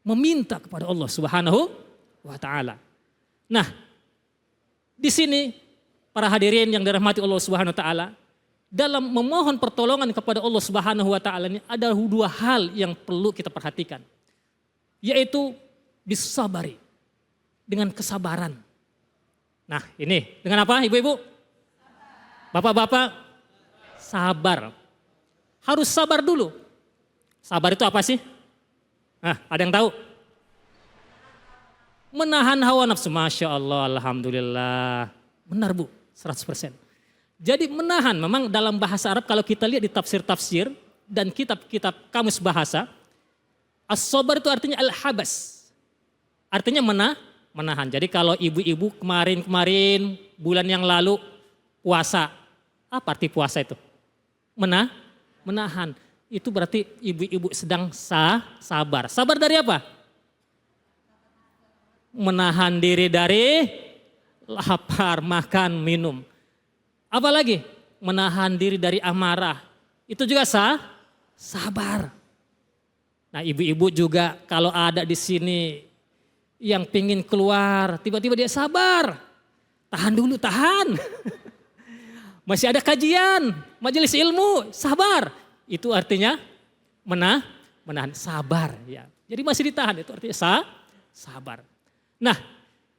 S6: Meminta kepada Allah Subhanahu wa taala. Nah, di sini para hadirin yang dirahmati Allah Subhanahu wa taala, dalam memohon pertolongan kepada Allah Subhanahu wa taala ini ada dua hal yang perlu kita perhatikan. Yaitu bisabari, dengan kesabaran. Nah, ini dengan apa ibu-ibu? Bapak-bapak, sabar. Harus sabar dulu. Sabar itu apa sih? Nah, ada yang tahu? Menahan hawa nafsu. Masya Allah, alhamdulillah. Benar Bu, 100%. Jadi menahan, memang dalam bahasa Arab kalau kita lihat di tafsir-tafsir dan kitab-kitab kamus bahasa, as-sabar itu artinya al-habas. Artinya menahan. Jadi kalau ibu-ibu kemarin bulan yang lalu puasa, apa arti puasa itu? Menahan. Itu berarti ibu-ibu sedang sabar. Sabar dari apa? Menahan diri dari lapar, makan, minum. Apalagi? Menahan diri dari amarah. Itu juga sabar. Nah, ibu-ibu juga kalau ada di sini yang pingin keluar, tiba-tiba dia sabar. Tahan dulu, tahan. Masih ada kajian, majelis ilmu, sabar. Itu artinya menahan, sabar. Ya. Jadi masih ditahan, itu artinya sabar. Nah,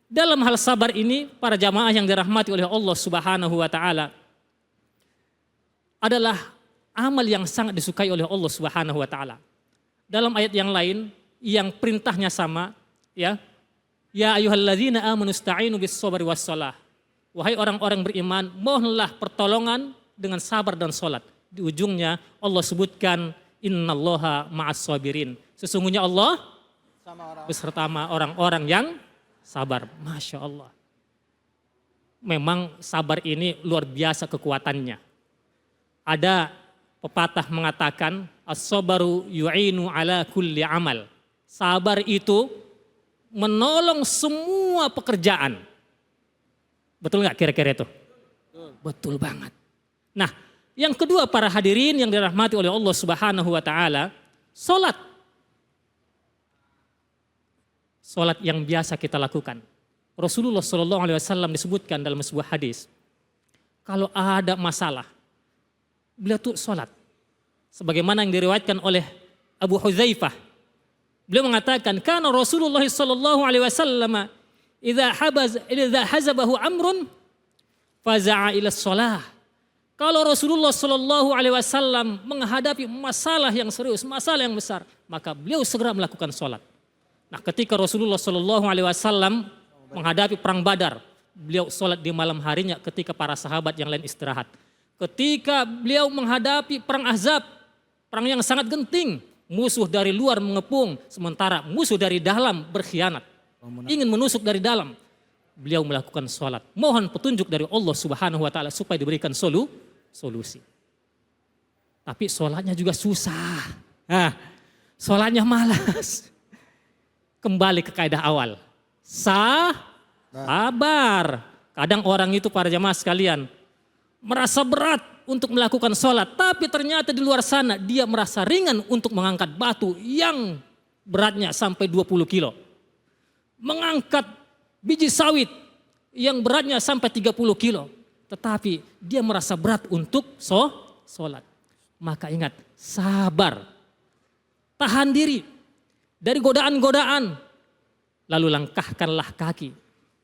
S6: dalam hal sabar ini, para jamaah yang dirahmati oleh Allah Subhanahu wa taala adalah amal yang sangat disukai oleh Allah Subhanahu wa taala. Dalam ayat yang lain yang perintahnya sama, ya. Ya ayyuhalladzina amanu ista'inu bis-sabri was-shalah. Wahai orang-orang beriman, mohonlah pertolongan dengan sabar dan salat. Di ujungnya Allah sebutkan innallaha ma'as sabirin. Sesungguhnya Allah beserta orang-orang yang sabar. Masya Allah. Memang sabar ini luar biasa kekuatannya. Ada pepatah mengatakan as-sabaru yu'inu ala kulli amal. Sabar itu menolong semua pekerjaan. Betul nggak kira-kira itu? Betul banget. Nah, yang kedua para hadirin yang dirahmati oleh Allah Subhanahu wa taala, salat. Salat yang biasa kita lakukan. Rasulullah sallallahu alaihi wasallam disebutkan dalam sebuah hadis, kalau ada masalah, beliau tuh salat. Sebagaimana yang diriwayatkan oleh Abu Hudzaifah. Beliau mengatakan, "Kana Rasulullah sallallahu alaihi wasallam idza hazabahu amrun faza'a ila shalah." Kalau Rasulullah Shallallahu Alaihi Wasallam menghadapi masalah yang serius, masalah yang besar, maka beliau segera melakukan sholat. Nah, ketika Rasulullah Shallallahu Alaihi Wasallam menghadapi perang Badar, beliau sholat di malam harinya ketika para sahabat yang lain istirahat. Ketika beliau menghadapi perang Ahzab, perang yang sangat genting, musuh dari luar mengepung, sementara musuh dari dalam berkhianat, ingin menusuk dari dalam. Beliau melakukan sholat, mohon petunjuk dari Allah Subhanahu Wa Taala supaya diberikan solusi. Tapi sholatnya juga susah. Nah, sholatnya malas. Kembali ke kaidah awal. Sabar. Kadang orang itu para jamaah sekalian merasa berat untuk melakukan sholat. Tapi ternyata di luar sana dia merasa ringan untuk mengangkat batu yang beratnya sampai 20 kilo. Mengangkat biji sawit yang beratnya sampai 30 kilo. Tetapi dia merasa berat untuk sholat. Maka ingat, sabar. Tahan diri dari godaan-godaan. Lalu langkahkanlah kaki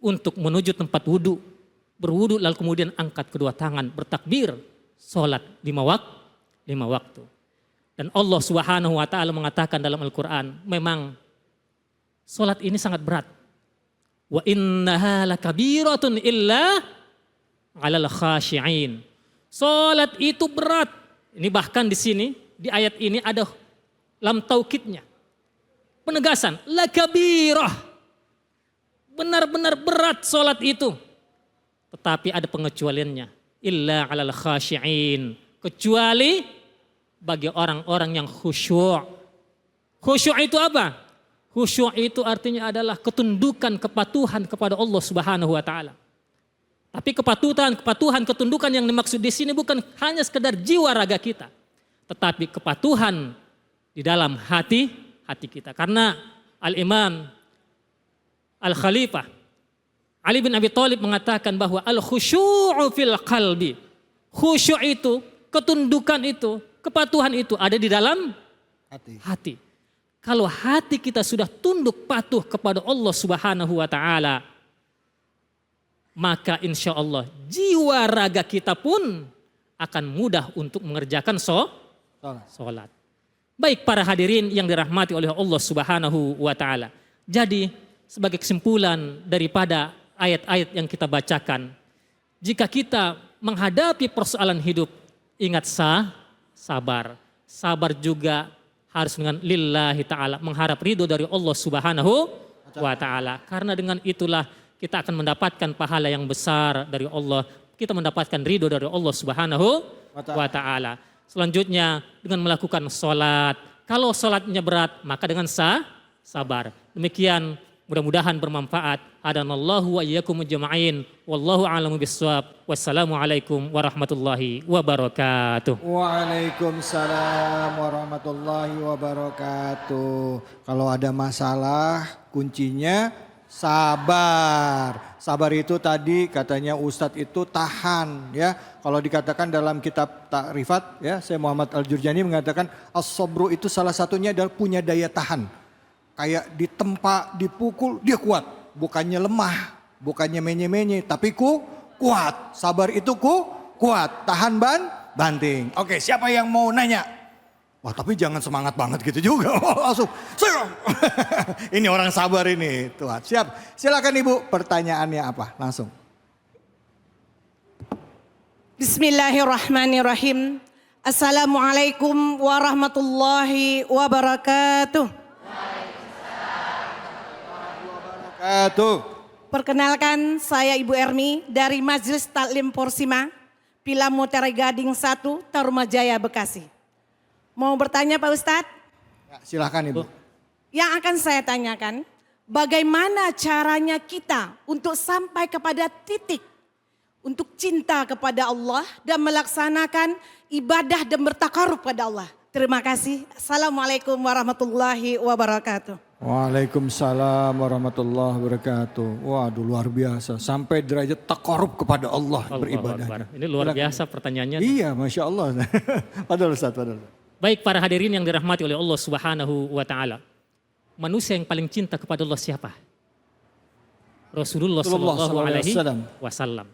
S6: untuk menuju tempat wudhu. Berwudhu lalu kemudian angkat kedua tangan, bertakbir. Sholat 5 waktu. Dan Allah Subhanahu Wa Taala mengatakan dalam Al-Quran, memang sholat ini sangat berat. Wa innaha lakabiratun illa 'alal khashi'in. Salat itu berat. Ini bahkan di sini di ayat ini ada lam taukidnya. Penegasan, lakabirah. Benar-benar berat salat itu. Tetapi ada pengecualiannya. Illa 'alal khashi'in. Kecuali bagi orang-orang yang khusyuk. Khusyuk itu apa? Khusyuk itu artinya adalah ketundukan, kepatuhan kepada Allah Subhanahu Wa Taala. Tapi kepatuhan, ketundukan yang dimaksud di sini bukan hanya sekedar jiwa raga kita, tetapi kepatuhan di dalam hati kita. Karena Al-Imam Al-Khalifah Ali bin Abi Thalib mengatakan bahwa al-khusyu'u fil qalbi. Khusyuk itu, ketundukan itu, kepatuhan itu ada di dalam hati. Kalau hati kita sudah tunduk patuh kepada Allah Subhanahu Wa Taala, maka insya Allah jiwa raga kita pun akan mudah untuk mengerjakan sholat. Baik para hadirin yang dirahmati oleh Allah Subhanahu Wa Taala. Jadi sebagai kesimpulan daripada ayat-ayat yang kita bacakan, jika kita menghadapi persoalan hidup, ingat sabar. Sabar juga harus dengan lillahi ta'ala, mengharap ridho dari Allah Subhanahu Wa Taala. Karena dengan itulah kita akan mendapatkan pahala yang besar dari Allah. Kita mendapatkan ridho dari Allah Subhanahu Wa Taala. Selanjutnya dengan melakukan sholat. Kalau sholatnya berat, maka dengan sabar. Demikian mudah-mudahan bermanfaat. Hadanallahu wa iyyakum jama'in. Wallahu a'lamu bissawab. Wassalamualaikum warahmatullahi wabarakatuh.
S2: Waalaikumsalam warahmatullahi wabarakatuh. Kalau ada masalah, kuncinya sabar. Sabar itu tadi katanya Ustadz itu tahan ya. Kalau dikatakan dalam kitab Takrifat ya, saya Muhammad Al-Jurjani mengatakan as-sabru itu salah satunya adalah punya daya tahan. Kayak ditempa, dipukul, dia kuat. Bukannya lemah, bukannya menye-menye, tapi kuat. Sabar itu kuat, tahan banting. Oke, siapa yang mau nanya? Wah, tapi jangan semangat banget gitu juga. Langsung, ini orang sabar ini, Tuhan. Siap, silakan Ibu, pertanyaannya apa? Langsung.
S8: Bismillahirrahmanirrahim. Assalamualaikum warahmatullahi wabarakatuh. Perkenalkan, saya Ibu Ermi dari Majelis Taklim Porsima, Pilamutere Gading 1, Tarumajaya, Bekasi. Mau bertanya Pak Ustadz?
S2: Ya, silakan Ibu.
S8: Yang akan saya tanyakan, bagaimana caranya kita untuk sampai kepada titik untuk cinta kepada Allah dan melaksanakan ibadah dan bertakarub pada Allah. Terima kasih. Assalamualaikum warahmatullahi wabarakatuh.
S2: Waalaikumsalam warahmatullahi wabarakatuh. Waduh, luar biasa. Sampai derajat takarub kepada Allah beribadah.
S6: Ini luar biasa pertanyaannya.
S2: Iya, Masya Allah. Padahal Ustaz.
S6: Baik para hadirin yang dirahmati oleh Allah Subhanahu Wa Taala. Manusia yang paling cinta kepada Allah siapa? Rasulullah Sallallahu Alaihi Wasallam.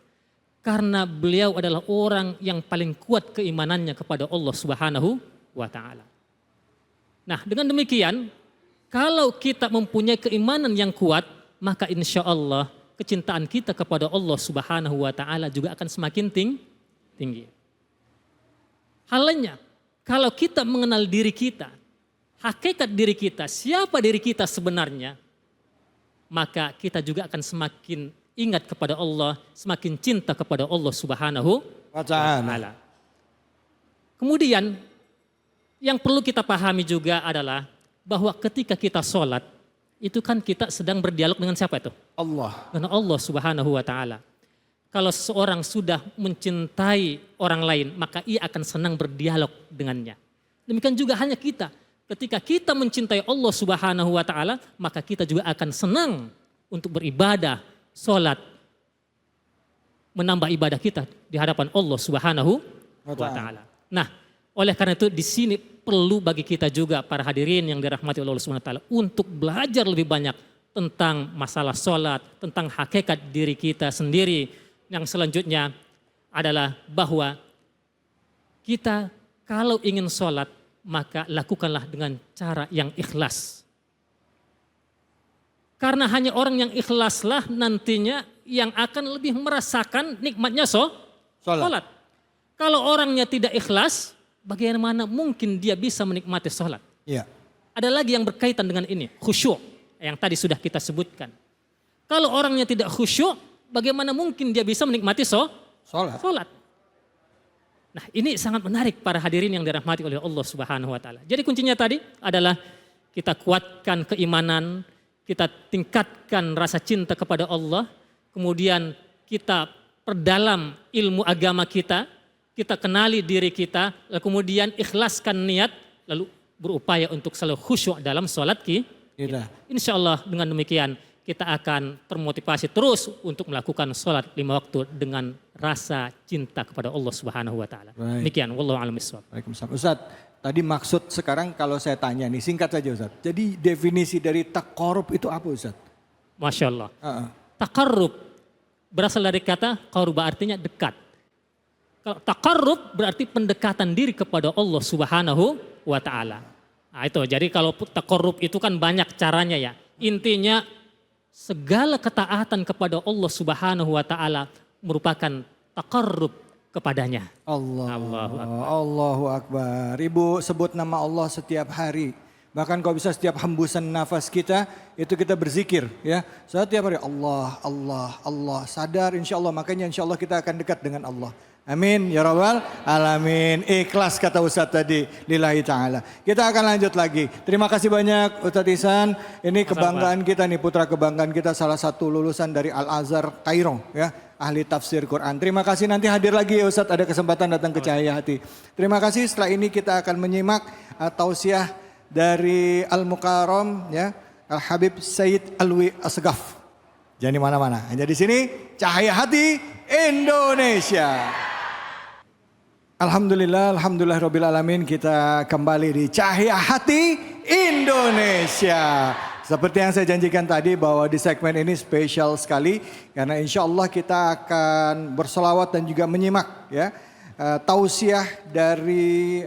S6: karena beliau adalah orang yang paling kuat keimanannya kepada Allah Subhanahu wa taala. Nah, dengan demikian, kalau kita mempunyai keimanan yang kuat, maka insya Allah kecintaan kita kepada Allah Subhanahu wa taala juga akan semakin tinggi. Halnya, kalau kita mengenal diri kita, hakikat diri kita, siapa diri kita sebenarnya, maka kita juga akan semakin ingat kepada Allah, semakin cinta kepada Allah Subhanahu wa taala. Kemudian yang perlu kita pahami juga adalah bahwa ketika kita sholat, itu kan kita sedang berdialog dengan siapa itu?
S2: Allah.
S6: Dengan Allah Subhanahu wa taala. Kalau seseorang sudah mencintai orang lain, maka ia akan senang berdialog dengannya. Demikian juga hanya kita. Ketika kita mencintai Allah Subhanahu wa taala, maka kita juga akan senang untuk beribadah, sholat, menambah ibadah kita di hadapan Allah Subhanahu wa taala. Nah, oleh karena itu di sini perlu bagi kita juga para hadirin yang dirahmati Allah Subhanahu wa taala untuk belajar lebih banyak tentang masalah sholat, tentang hakikat diri kita sendiri. Yang selanjutnya adalah bahwa kita kalau ingin sholat, maka lakukanlah dengan cara yang ikhlas. Karena hanya orang yang ikhlaslah nantinya yang akan lebih merasakan nikmatnya sholat. Kalau orangnya tidak ikhlas, bagaimana mungkin dia bisa menikmati sholat?
S2: Iya.
S6: Ada lagi yang berkaitan dengan ini, khusyuk yang tadi sudah kita sebutkan. Kalau orangnya tidak khusyuk, bagaimana mungkin dia bisa menikmati sholat? Nah, ini sangat menarik para hadirin yang dirahmati oleh Allah Subhanahu wa taala. Jadi kuncinya tadi adalah kita kuatkan keimanan, kita tingkatkan rasa cinta kepada Allah, kemudian kita perdalam ilmu agama kita kenali diri kita, lalu kemudian ikhlaskan niat, lalu berupaya untuk selalu khusyuk dalam sholat kita. Insya Allah dengan demikian kita akan termotivasi terus untuk melakukan sholat 5 waktu dengan rasa cinta kepada Allah Subhanahu wa taala. Demikian, wallahu a'lam bishawab.
S2: Waalaikumsalam. Ustaz, tadi maksud sekarang kalau saya tanya nih, singkat saja Ustaz. Jadi definisi dari taqarrub itu apa Ustaz?
S6: Masya Allah. Taqarrub berasal dari kata qaruba, artinya dekat. Kalau taqarrub berarti pendekatan diri kepada Allah Subhanahu wa taala. Nah, itu. Jadi kalau taqarrub itu kan banyak caranya ya. Intinya segala ketaatan kepada Allah Subhanahu wa taala merupakan taqarrub kepadanya.
S2: Allahu Akbar. Ibu sebut nama Allah setiap hari. Bahkan kalau bisa setiap hembusan nafas kita itu kita berzikir ya. Setiap hari Allah, Allah, Allah. Sadar insya Allah, makanya insya Allah kita akan dekat dengan Allah. Amin ya rabbal alamin. Ikhlas kata Ustaz tadi, lillahi ta'ala. Kita akan lanjut lagi. Terima kasih banyak Ustaz Ihsan. Ini kebanggaan kita nih, putra kebanggaan kita, salah satu lulusan dari Al-Azhar Kairo ya, ahli tafsir Quran. Terima kasih, nanti hadir lagi ya Ustaz, ada kesempatan datang ke Cahaya Hati. Terima kasih. Setelah ini kita akan menyimak tausiah dari Al-Mukarram ya, Al-Habib Sayyid Alwi Asghaf. Jangan di mana-mana, hanya di sini Cahaya Hati Indonesia. Alhamdulillah, alhamdulillah alamin, kita kembali di Cahaya Hati Indonesia. Seperti yang saya janjikan tadi bahwa di segmen ini spesial sekali karena insya Allah kita akan berselawat dan juga menyimak ya tausiah dari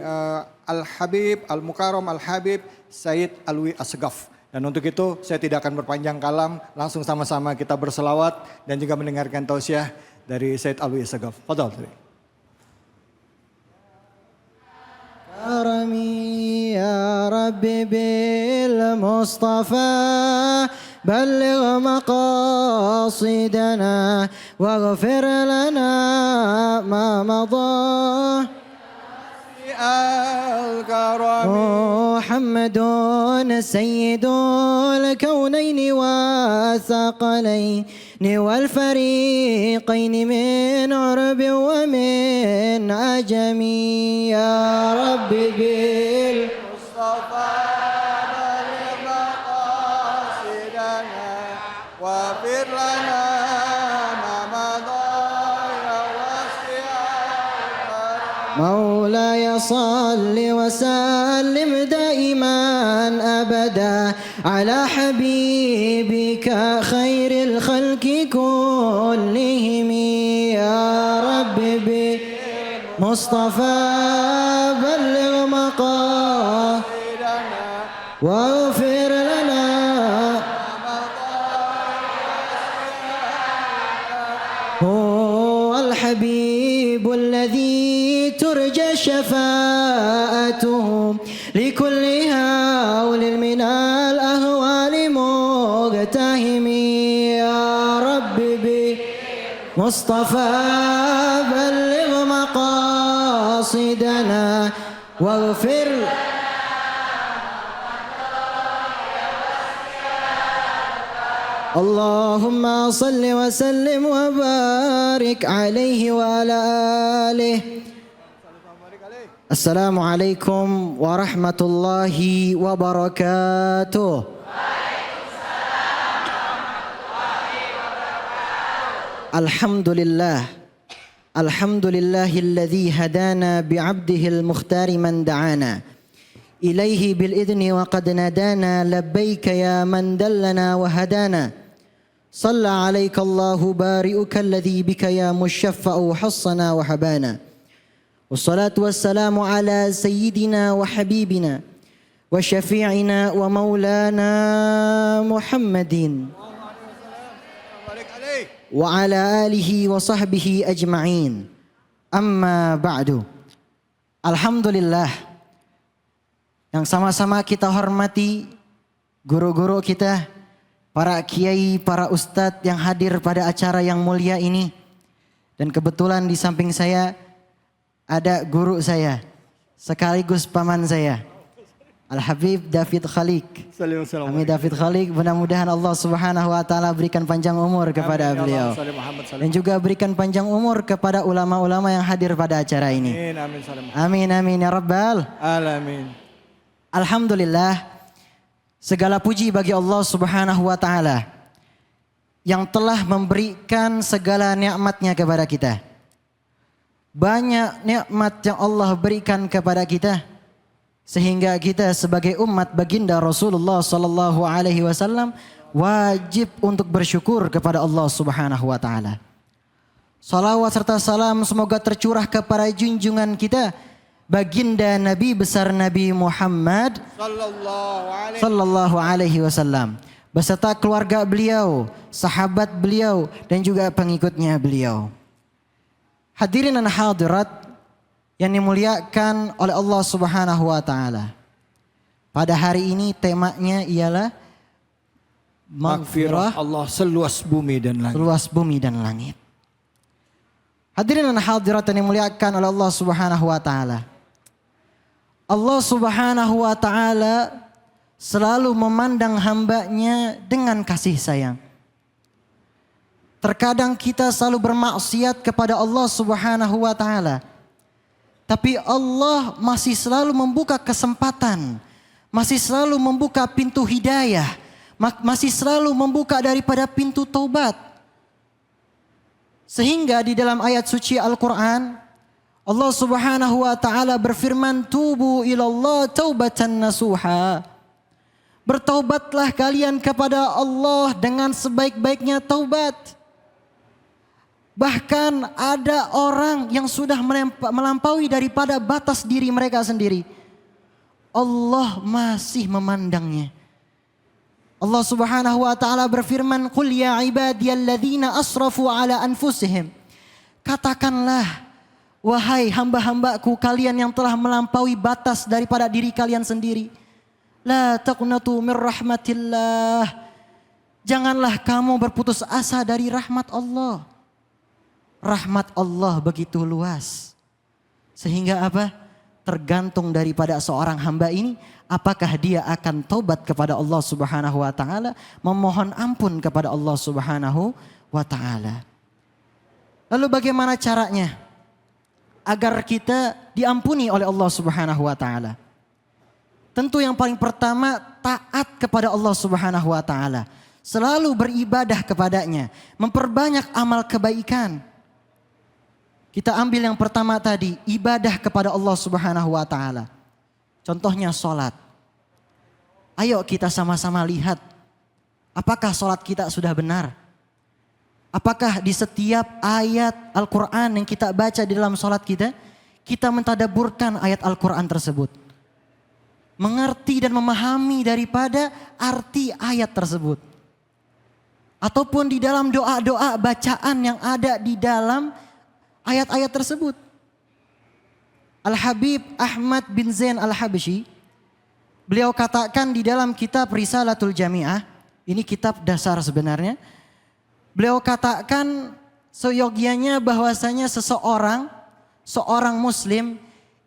S2: Al-Habib Al-Mukarram Al-Habib Sayyid Alwi Asghaf. Dan untuk itu saya tidak akan berpanjang kalam, langsung sama-sama kita berselawat dan juga mendengarkan tausiah dari Sayyid Alwi Asghaf. Fadhal.
S5: كرمي يا ربي بالمصطفى بلغ مقاصدنا واغفر لنا ما مضى محمد سيد الكونين والثقلين والفريقين من عرب ومن عجم يا رب بالمصطفى بلغ مقاصدنا واغفر لنا ما مضى يا واسع مولاي صل وسلم دائما أبدا على حبيبك خير الخلق كلهم يا مصطفى بلغ مقاصدنا واغفر لنا هو الحبيب الذي ترجى شفاعته لكل هول من الأهوال مقتهم يا رب بمصطفى بلغ مقاصدنا واغفر اللهم صل وسلم وبارك عليه وعلى آله. السلام عليكم ورحمة الله وبركاته. الحمد لله الحمد لله الذي هدانا بعبده المختار من دعانا إليه بالإذن وقد نادانا لبيك يا من دلنا وهدانا صلى عليك الله بارئك الذي بك يا مشفع حصنا وحبانا والصلاة والسلام على سيدنا وحبيبنا وشفيعنا ومولانا محمد وعلى آله وصحبه أجمعين أما بعد. Alhamdulillah, yang sama-sama kita hormati guru-guru kita, para kiai, para ustadz yang hadir pada acara yang mulia ini. Dan kebetulan di samping saya ada guru saya, sekaligus paman saya, Al-Habib David Khalik. Kami David Khalik, mudah-mudahan Allah Subhanahu wa taala berikan panjang umur kepada beliau. Dan juga berikan panjang umur kepada ulama-ulama yang hadir pada acara ini. Amin amin ya rabbal alamin. Alhamdulillah, segala puji bagi Allah Subhanahu wa taala yang telah memberikan segala nikmatnya kepada kita. Banyak nikmat yang Allah berikan kepada kita sehingga kita sebagai umat baginda Rasulullah sallallahu alaihi wasallam wajib untuk bersyukur kepada Allah Subhanahu wa taala. Salawat serta salam semoga tercurah kepada junjungan kita baginda Nabi besar Nabi Muhammad sallallahu alaihi wasallam beserta keluarga beliau, sahabat beliau dan juga pengikutnya beliau. Hadirin dan hadirat yang dimuliakan oleh Allah Subhanahu wa taala. Pada hari ini temanya ialah maghfirah
S2: Allah seluas bumi dan langit.
S5: Seluas bumi dan langit. Hadirin dan hadirat yang dimuliakan oleh Allah Subhanahu wa taala. Allah Subhanahu wa taala selalu memandang hambanya dengan kasih sayang. Terkadang kita selalu bermaksiat kepada Allah Subhanahu wa taala. Tapi Allah masih selalu membuka kesempatan, masih selalu membuka pintu hidayah, masih selalu membuka daripada pintu taubat. Sehingga di dalam ayat suci Al-Quran, Allah Subhanahu wa taala berfirman, "Tubu ilallah taubatan nasuha." Bertaubatlah kalian kepada Allah dengan sebaik-baiknya taubat. Bahkan ada orang yang sudah melampaui daripada batas diri mereka sendiri. Allah masih memandangnya. Allah Subhanahu wa taala berfirman, "Qul ya ibadiyalladzina asrafu ala anfusihim." Katakanlah, wahai hamba-hambaku kalian yang telah melampaui batas daripada diri kalian sendiri. La taqnatu min rahmatillah. Janganlah kamu berputus asa dari rahmat Allah. Rahmat Allah begitu luas. Sehingga apa? Tergantung daripada seorang hamba ini, apakah dia akan taubat kepada Allah Subhanahu wa taala, memohon ampun kepada Allah Subhanahu wa taala. Lalu bagaimana caranya agar kita diampuni oleh Allah Subhanahu wa taala? Tentu yang paling pertama taat kepada Allah Subhanahu wa taala. Selalu beribadah kepadanya, memperbanyak amal kebaikan. Kita ambil yang pertama tadi, ibadah kepada Allah Subhanahu wa taala. Contohnya salat. Ayo kita sama-sama lihat apakah salat kita sudah benar? Apakah di setiap ayat Al-Qur'an yang kita baca di dalam salat kita kita mentadaburkan ayat Al-Quran tersebut. Mengerti dan memahami daripada arti ayat tersebut. Ataupun di dalam doa-doa bacaan yang ada di dalam ayat-ayat tersebut. Al-Habib Ahmad bin Zain Al-Habsyi, beliau katakan di dalam kitab Risalatul Jami'ah, ini kitab dasar sebenarnya. Beliau katakan seyogianya bahwasanya seorang muslim,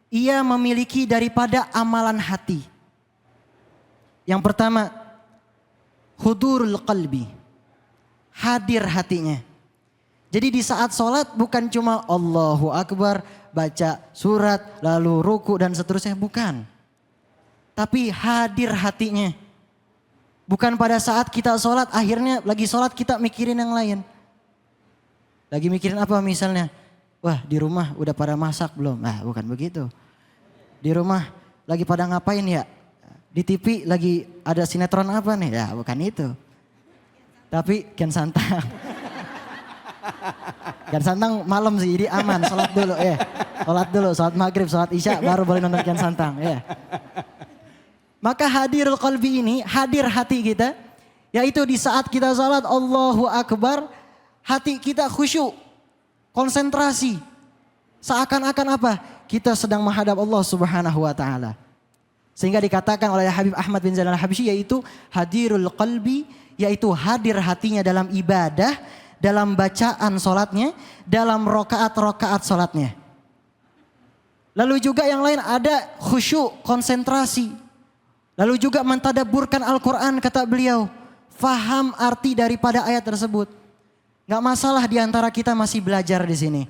S5: ia memiliki daripada amalan hati. Yang pertama, hudurul qalbi, hadir hatinya. Jadi di saat sholat bukan cuma Allahu Akbar, baca surat, lalu ruku dan seterusnya, bukan. Tapi hadir hatinya. Bukan pada saat kita sholat, akhirnya lagi sholat kita mikirin yang lain. Lagi mikirin apa misalnya? Wah, di rumah udah pada masak belum? Nah, bukan begitu. Di rumah lagi pada ngapain ya? Di TV lagi ada sinetron apa nih? Ya, bukan itu. Tapi Kian Santang. Kian Santang malam sih, jadi aman. Sholat dulu ya. Sholat dulu, sholat maghrib, sholat isya, baru boleh nonton Kian Santang ya. Maka hadirul qalbi ini, hadir hati kita. Yaitu di saat kita sholat Allahu Akbar, hati kita khusyuk, konsentrasi. Seakan-akan apa? Kita sedang menghadap Allah Subhanahu wa Ta'ala. Sehingga dikatakan oleh Habib Ahmad bin Zain Al-Habsyi yaitu hadirul qalbi, yaitu hadir hatinya dalam ibadah, dalam bacaan sholatnya, dalam rokaat-rokaat sholatnya. Lalu juga yang lain ada khusyuk, konsentrasi. Lalu juga mentadaburkan Al-Quran, kata beliau. Faham arti daripada ayat tersebut. Gak masalah diantara kita masih belajar di sini.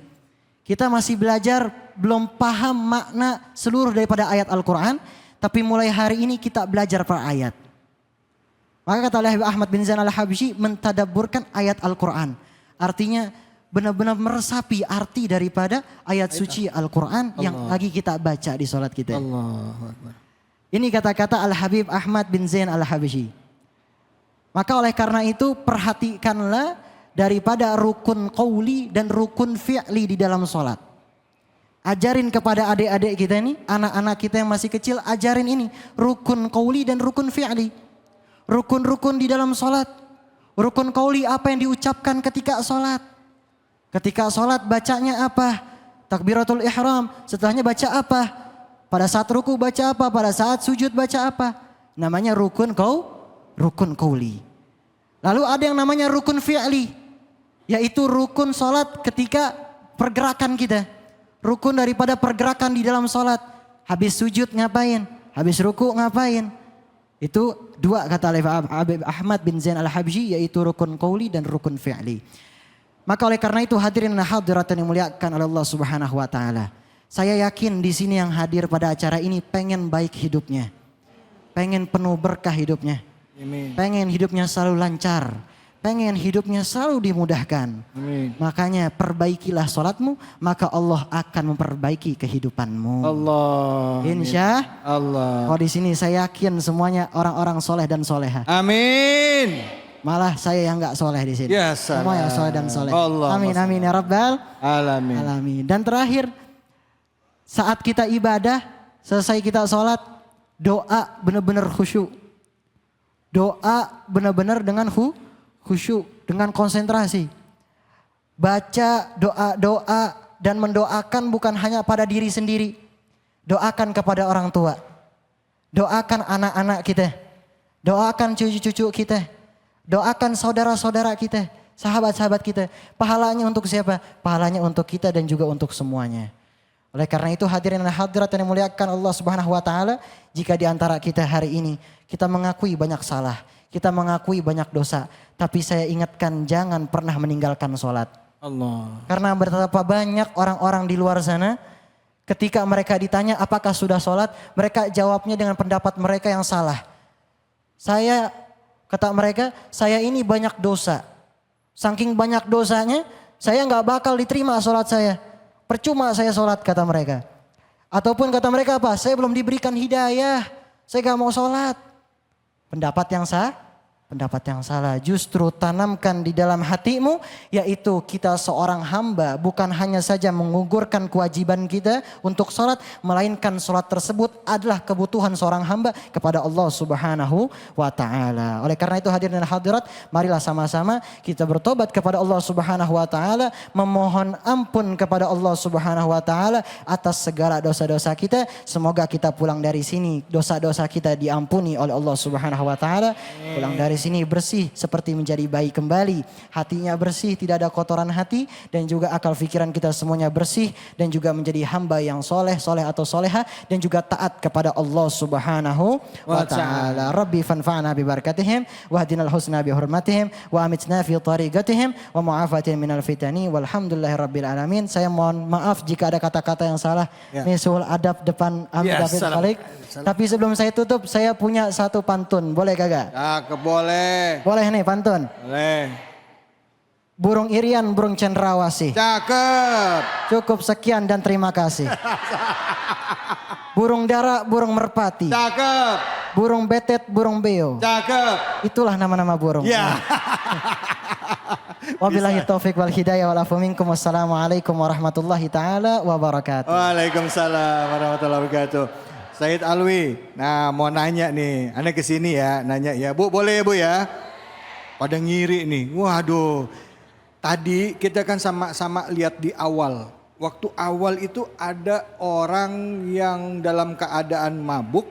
S5: Kita masih belajar, belum paham makna seluruh daripada ayat Al-Quran. Tapi mulai hari ini kita belajar per ayat. Maka kata Habib Ahmad bin Zain Al-Habsyi, mentadaburkan ayat Al-Quran. Artinya benar-benar meresapi arti daripada ayat suci Al-Quran yang lagi kita baca di sholat kita.
S2: Allahu Akbar.
S5: Ini kata-kata Al-Habib Ahmad bin Zain Al-Habsyi. Maka oleh karena itu perhatikanlah daripada rukun qauli dan rukun fi'li di dalam sholat. Ajarin kepada adik-adik kita ini, anak-anak kita yang masih kecil, ajarin ini. Rukun qauli dan rukun fi'li. Rukun-rukun di dalam sholat. Rukun qauli apa yang diucapkan ketika sholat. Ketika sholat bacanya apa? Takbiratul ihram. Setelahnya baca apa? Pada saat ruku baca apa? Pada saat sujud baca apa? Namanya rukun qauli. Lalu ada yang namanya rukun fi'li. Yaitu rukun sholat ketika pergerakan kita. Rukun daripada pergerakan di dalam sholat. Habis sujud ngapain? Habis ruku ngapain? Itu dua kata Habib Ahmad bin Zain Al-Habsyi, yaitu rukun qauli dan rukun fi'li. Maka oleh karena itu hadirin dan hadirat yang dimuliakan oleh Allah Subhanahu wa Ta'ala. Saya yakin di sini yang hadir pada acara ini pengen baik hidupnya. Pengen penuh berkah hidupnya.
S2: Amin.
S5: Pengen hidupnya selalu lancar. Pengen hidupnya selalu dimudahkan.
S2: Amin.
S5: Makanya perbaikilah sholatmu, maka Allah akan memperbaiki kehidupanmu.
S2: Allah.
S5: Insya
S2: Allah.
S5: Oh, di sini saya yakin semuanya orang-orang soleh dan soleha.
S2: Amin.
S5: Malah saya yang nggak soleh di sini.
S2: Ya
S5: Semua yang soleh dan soleh.
S2: Allah.
S5: Amin amin ya rabbal
S2: Alamin.
S5: alamin. Dan terakhir, saat kita ibadah, selesai kita sholat, doa benar-benar khusyuk. Doa benar-benar dengan khusyuk, dengan konsentrasi. Baca doa-doa dan mendoakan bukan hanya pada diri sendiri. Doakan kepada orang tua. Doakan anak-anak kita. Doakan cucu-cucu kita. Doakan saudara-saudara kita. Sahabat-sahabat kita. Pahalanya untuk siapa? Pahalanya untuk kita dan juga untuk semuanya. Oleh karena itu hadirin dan hadirat yang dimuliakan Allah Subhanahu wa Ta'ala. Jika di antara kita hari ini kita mengakui banyak salah. Kita mengakui banyak dosa. Tapi saya ingatkan jangan pernah meninggalkan sholat.
S2: Allah.
S5: Karena betapa banyak orang-orang di luar sana. Ketika mereka ditanya apakah sudah sholat. Mereka jawabnya dengan pendapat mereka yang salah. Kata mereka, saya ini banyak dosa. Saking banyak dosanya, saya nggak bakal diterima sholat saya. Percuma saya sholat, kata mereka. Ataupun kata mereka apa? Saya belum diberikan hidayah. Saya gak mau sholat. Pendapat yang pendapat yang salah. Justru tanamkan di dalam hatimu, yaitu kita seorang hamba bukan hanya saja mengugurkan kewajiban kita untuk sholat, melainkan sholat tersebut adalah kebutuhan seorang hamba kepada Allah Subhanahu wa Ta'ala. Oleh karena itu hadirin dan hadirat, marilah sama-sama kita bertobat kepada Allah Subhanahu wa Ta'ala, memohon ampun kepada Allah Subhanahu wa Ta'ala atas segala dosa-dosa kita. Semoga kita pulang dari sini dosa-dosa kita diampuni oleh Allah Subhanahu wa Ta'ala. Pulang dari sini bersih seperti menjadi bayi kembali. Hatinya bersih, tidak ada kotoran hati, dan juga akal fikiran kita semuanya bersih, dan juga menjadi hamba yang soleh atau soleha, dan juga taat kepada Allah Subhanahu wa Ta'ala. Rabbi fanfa'na bi barakatihim wa hadinal husna bi hurmatihim wa amitna fi tariqatihim wa mu'afatin minal fitani walhamdulillahi rabbil alamin. Saya mohon maaf jika ada kata-kata yang salah. Misul adab depan Amin David Khalik. Tapi sebelum saya tutup, saya punya satu pantun. Boleh kagak?
S2: Boleh.
S5: Boleh nih pantun.
S2: Boleh.
S5: Burung irian, burung cendrawasih.
S2: Cakep.
S5: Cukup sekian dan terima kasih. Burung dara, burung merpati.
S2: Cakep.
S5: Burung betet, burung beo.
S2: Cakep.
S5: Itulah nama-nama burung.
S2: Ya.
S5: Wabillahi taufik wal hidayah wal afu minkum. Wassalamualaikum warahmatullahi taala wabarakatuh.
S2: Waalaikumsalam warahmatullahi wabarakatuh. Said Alwi, nah mau nanya nih, Anda kesini ya, nanya ya. Bu, boleh ya Bu ya? Pada ngiri nih, waduh. Tadi kita kan sama-sama lihat di awal. Waktu awal itu ada orang yang dalam keadaan mabuk,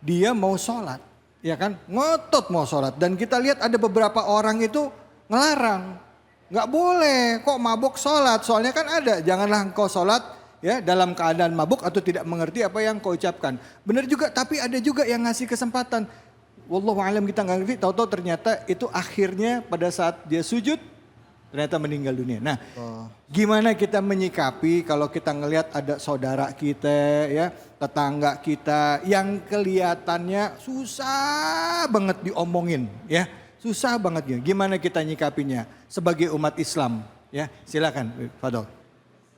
S2: dia mau sholat. Ya kan, ngotot mau sholat. Dan kita lihat ada beberapa orang itu ngelarang. Nggak boleh, kok mabuk sholat. Soalnya kan ada, janganlah engkau sholat ya dalam keadaan mabuk atau tidak mengerti apa yang kau ucapkan. Benar juga, tapi ada juga yang ngasih kesempatan. Wallahu alam, kita nggak ngerti, tahu-tahu ternyata itu akhirnya pada saat dia sujud ternyata meninggal dunia. Nah, gimana kita menyikapi kalau kita ngelihat ada saudara kita ya, tetangga kita yang kelihatannya susah banget diomongin ya. Susah banget ya. Gimana kita nyikapinya sebagai umat Islam ya? Silakan, Fadol.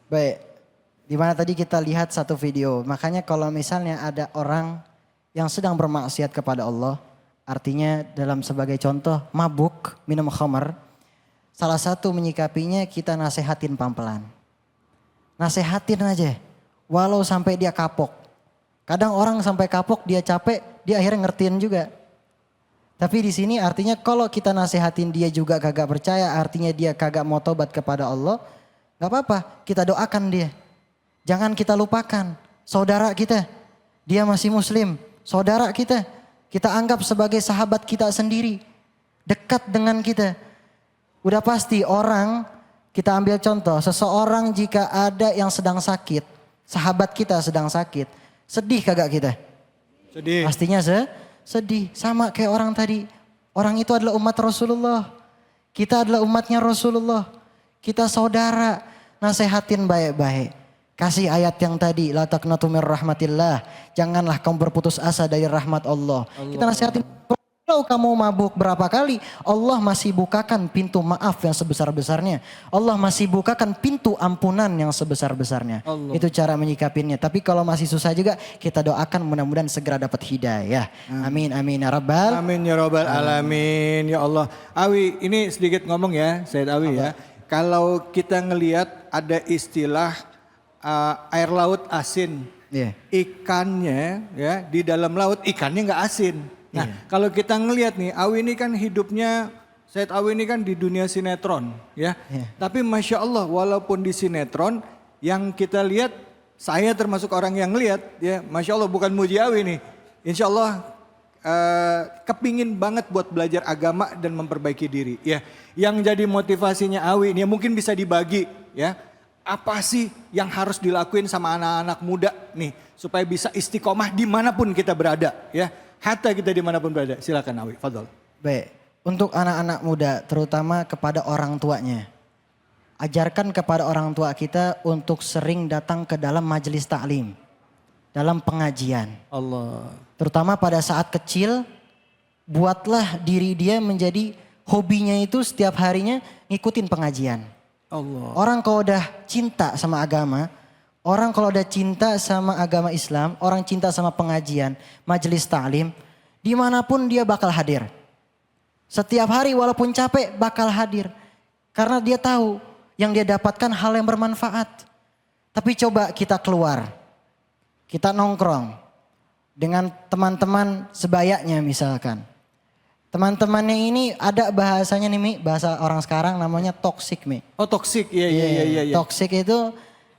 S5: Baik. Di mana tadi kita lihat satu video. Makanya kalau misalnya ada orang yang sedang bermaksiat kepada Allah, artinya dalam sebagai contoh mabuk, minum khamar, salah satu menyikapinya kita nasehatin pelan-pelan. Nasehatin aja, walau sampai dia kapok. Kadang orang sampai kapok, dia capek, dia akhirnya ngertiin juga. Tapi di sini artinya kalau kita nasehatin dia juga kagak percaya, artinya dia kagak mau tobat kepada Allah, gak apa-apa, kita doakan dia. Jangan kita lupakan saudara kita, dia masih muslim, saudara kita anggap sebagai sahabat kita sendiri, dekat dengan kita. Udah pasti orang, kita ambil contoh, seseorang jika ada yang sedang sakit, sahabat kita sedang sakit, sedih kagak kita?
S2: Sedih.
S5: Pastinya sedih, sama kayak orang tadi. Orang itu adalah umat Rasulullah, kita adalah umatnya Rasulullah, kita saudara, nasehatin baik-baik. Kasih ayat yang tadi, la taqnatu mir rahmatillah. Janganlah kamu berputus asa dari rahmat Allah. Kita nasihatin, kalau kamu mabuk berapa kali, Allah masih bukakan pintu maaf yang sebesar-besarnya. Allah masih bukakan pintu ampunan yang sebesar-besarnya. Itu cara menyikapinya. Tapi kalau masih susah juga, kita doakan mudah-mudahan segera dapat hidayah. Amin, amin ya rabbal.
S2: Amin ya rabbal alamin. Ya Allah. Awi, ini sedikit ngomong ya, Said Awi ya. Kalau kita ngelihat ada istilah air laut asin, ikannya ya di dalam laut ikannya nggak asin. Nah kalau kita ngelihat nih, Awi ini kan hidupnya, Said Awi ini kan di dunia sinetron ya. Tapi Masya Allah walaupun di sinetron yang kita lihat, saya termasuk orang yang ngelihat ya, Masya Allah bukan muji Awi nih. Insya Allah kepingin banget buat belajar agama dan memperbaiki diri ya. Yang jadi motivasinya Awi ini ya mungkin bisa dibagi ya. Apa sih yang harus dilakuin sama anak-anak muda nih supaya bisa istiqomah dimanapun kita berada ya, hatta kita dimanapun berada. Silakan Awi, Fadol.
S5: Baik, untuk anak-anak muda terutama kepada orang tuanya, ajarkan kepada orang tua kita untuk sering datang ke dalam majelis taklim, dalam pengajian.
S2: Allah.
S5: Terutama pada saat kecil, buatlah diri dia menjadi hobinya itu setiap harinya ngikutin pengajian.
S2: Allah.
S5: Orang kalau udah cinta sama agama, orang kalau udah cinta sama agama Islam, orang cinta sama pengajian, majelis ta'lim, dimanapun dia bakal hadir. Setiap hari walaupun capek bakal hadir. Karena dia tahu yang dia dapatkan hal yang bermanfaat. Tapi coba kita keluar. Kita nongkrong dengan teman-teman sebayanya misalkan. Teman-temannya ini ada bahasanya nih Mi, bahasa orang sekarang namanya toxic Mi.
S2: Oh toksik, iya.
S5: Toxic itu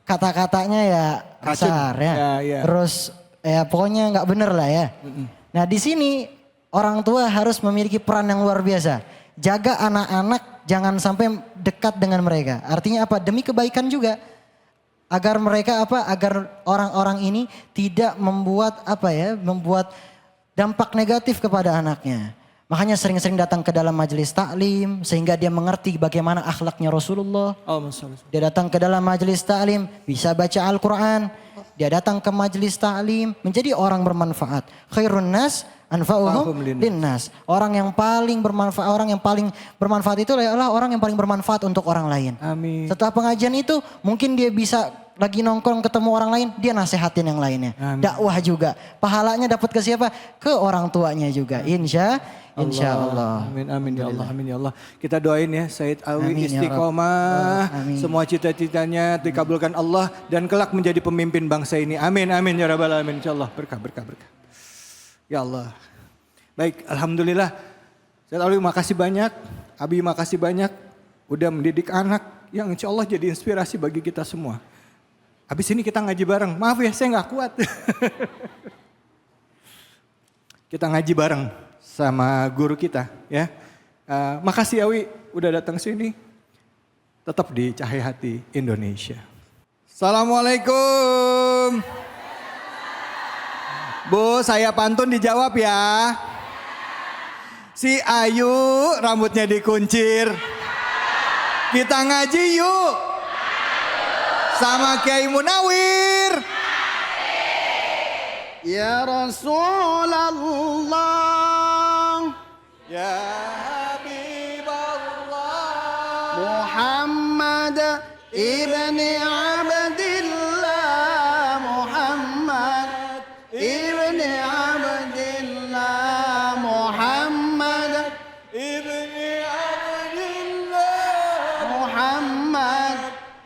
S5: kata-katanya ya kasar ya.
S2: Ya.
S5: Terus ya pokoknya nggak bener lah ya. Nah di sini orang tua harus memiliki peran yang luar biasa. Jaga anak-anak jangan sampai dekat dengan mereka. Artinya apa? Demi kebaikan juga. Agar mereka agar orang-orang ini tidak membuat membuat dampak negatif kepada anaknya. Makanya sering-sering datang ke dalam majelis taklim sehingga dia mengerti bagaimana akhlaknya Rasulullah. Dia datang ke dalam majelis taklim bisa baca Al-Quran. Dia datang ke majelis taklim menjadi orang bermanfaat. Khairun nas anfa'uhum linnas. Orang yang paling bermanfaat itu adalah orang yang paling bermanfaat untuk orang lain.
S2: Amin.
S5: Setelah pengajian itu mungkin dia bisa lagi nongkrong ketemu orang lain, dia nasehatin yang lainnya.
S2: Amin.
S5: Dakwah juga. Pahalanya dapat ke siapa? Ke orang tuanya juga. Insya Allah.
S2: Amin ya Allah. Amin ya Allah. Kita doain ya Said Alwi
S5: Amin ya
S2: istiqomah.
S5: Rabb. Amin.
S2: Semua cita-citanya dikabulkan Allah dan kelak menjadi pemimpin bangsa ini. Amin ya rabbal alamin. Insyaallah berkah. Ya Allah. Baik, alhamdulillah. Said Alwi makasih banyak. Abi makasih banyak udah mendidik anak yang insya Allah jadi inspirasi bagi kita semua. Habis ini kita ngaji bareng. Maaf ya saya nggak kuat. Kita ngaji bareng sama guru kita ya. Makasih Awi udah datang sini. Tetap di Cahaya Hati Indonesia. Assalamualaikum. Bu, saya pantun dijawab ya. Si Ayu rambutnya dikuncir. Kita ngaji yuk. Sama Kiai Munawir.
S9: Ya Rasulullah,
S2: Ya Habiballah,
S9: Muhammad ibni Abdillah, Muhammad ibni Abdillah, Muhammad
S2: ibni Abdillah,
S9: Muhammad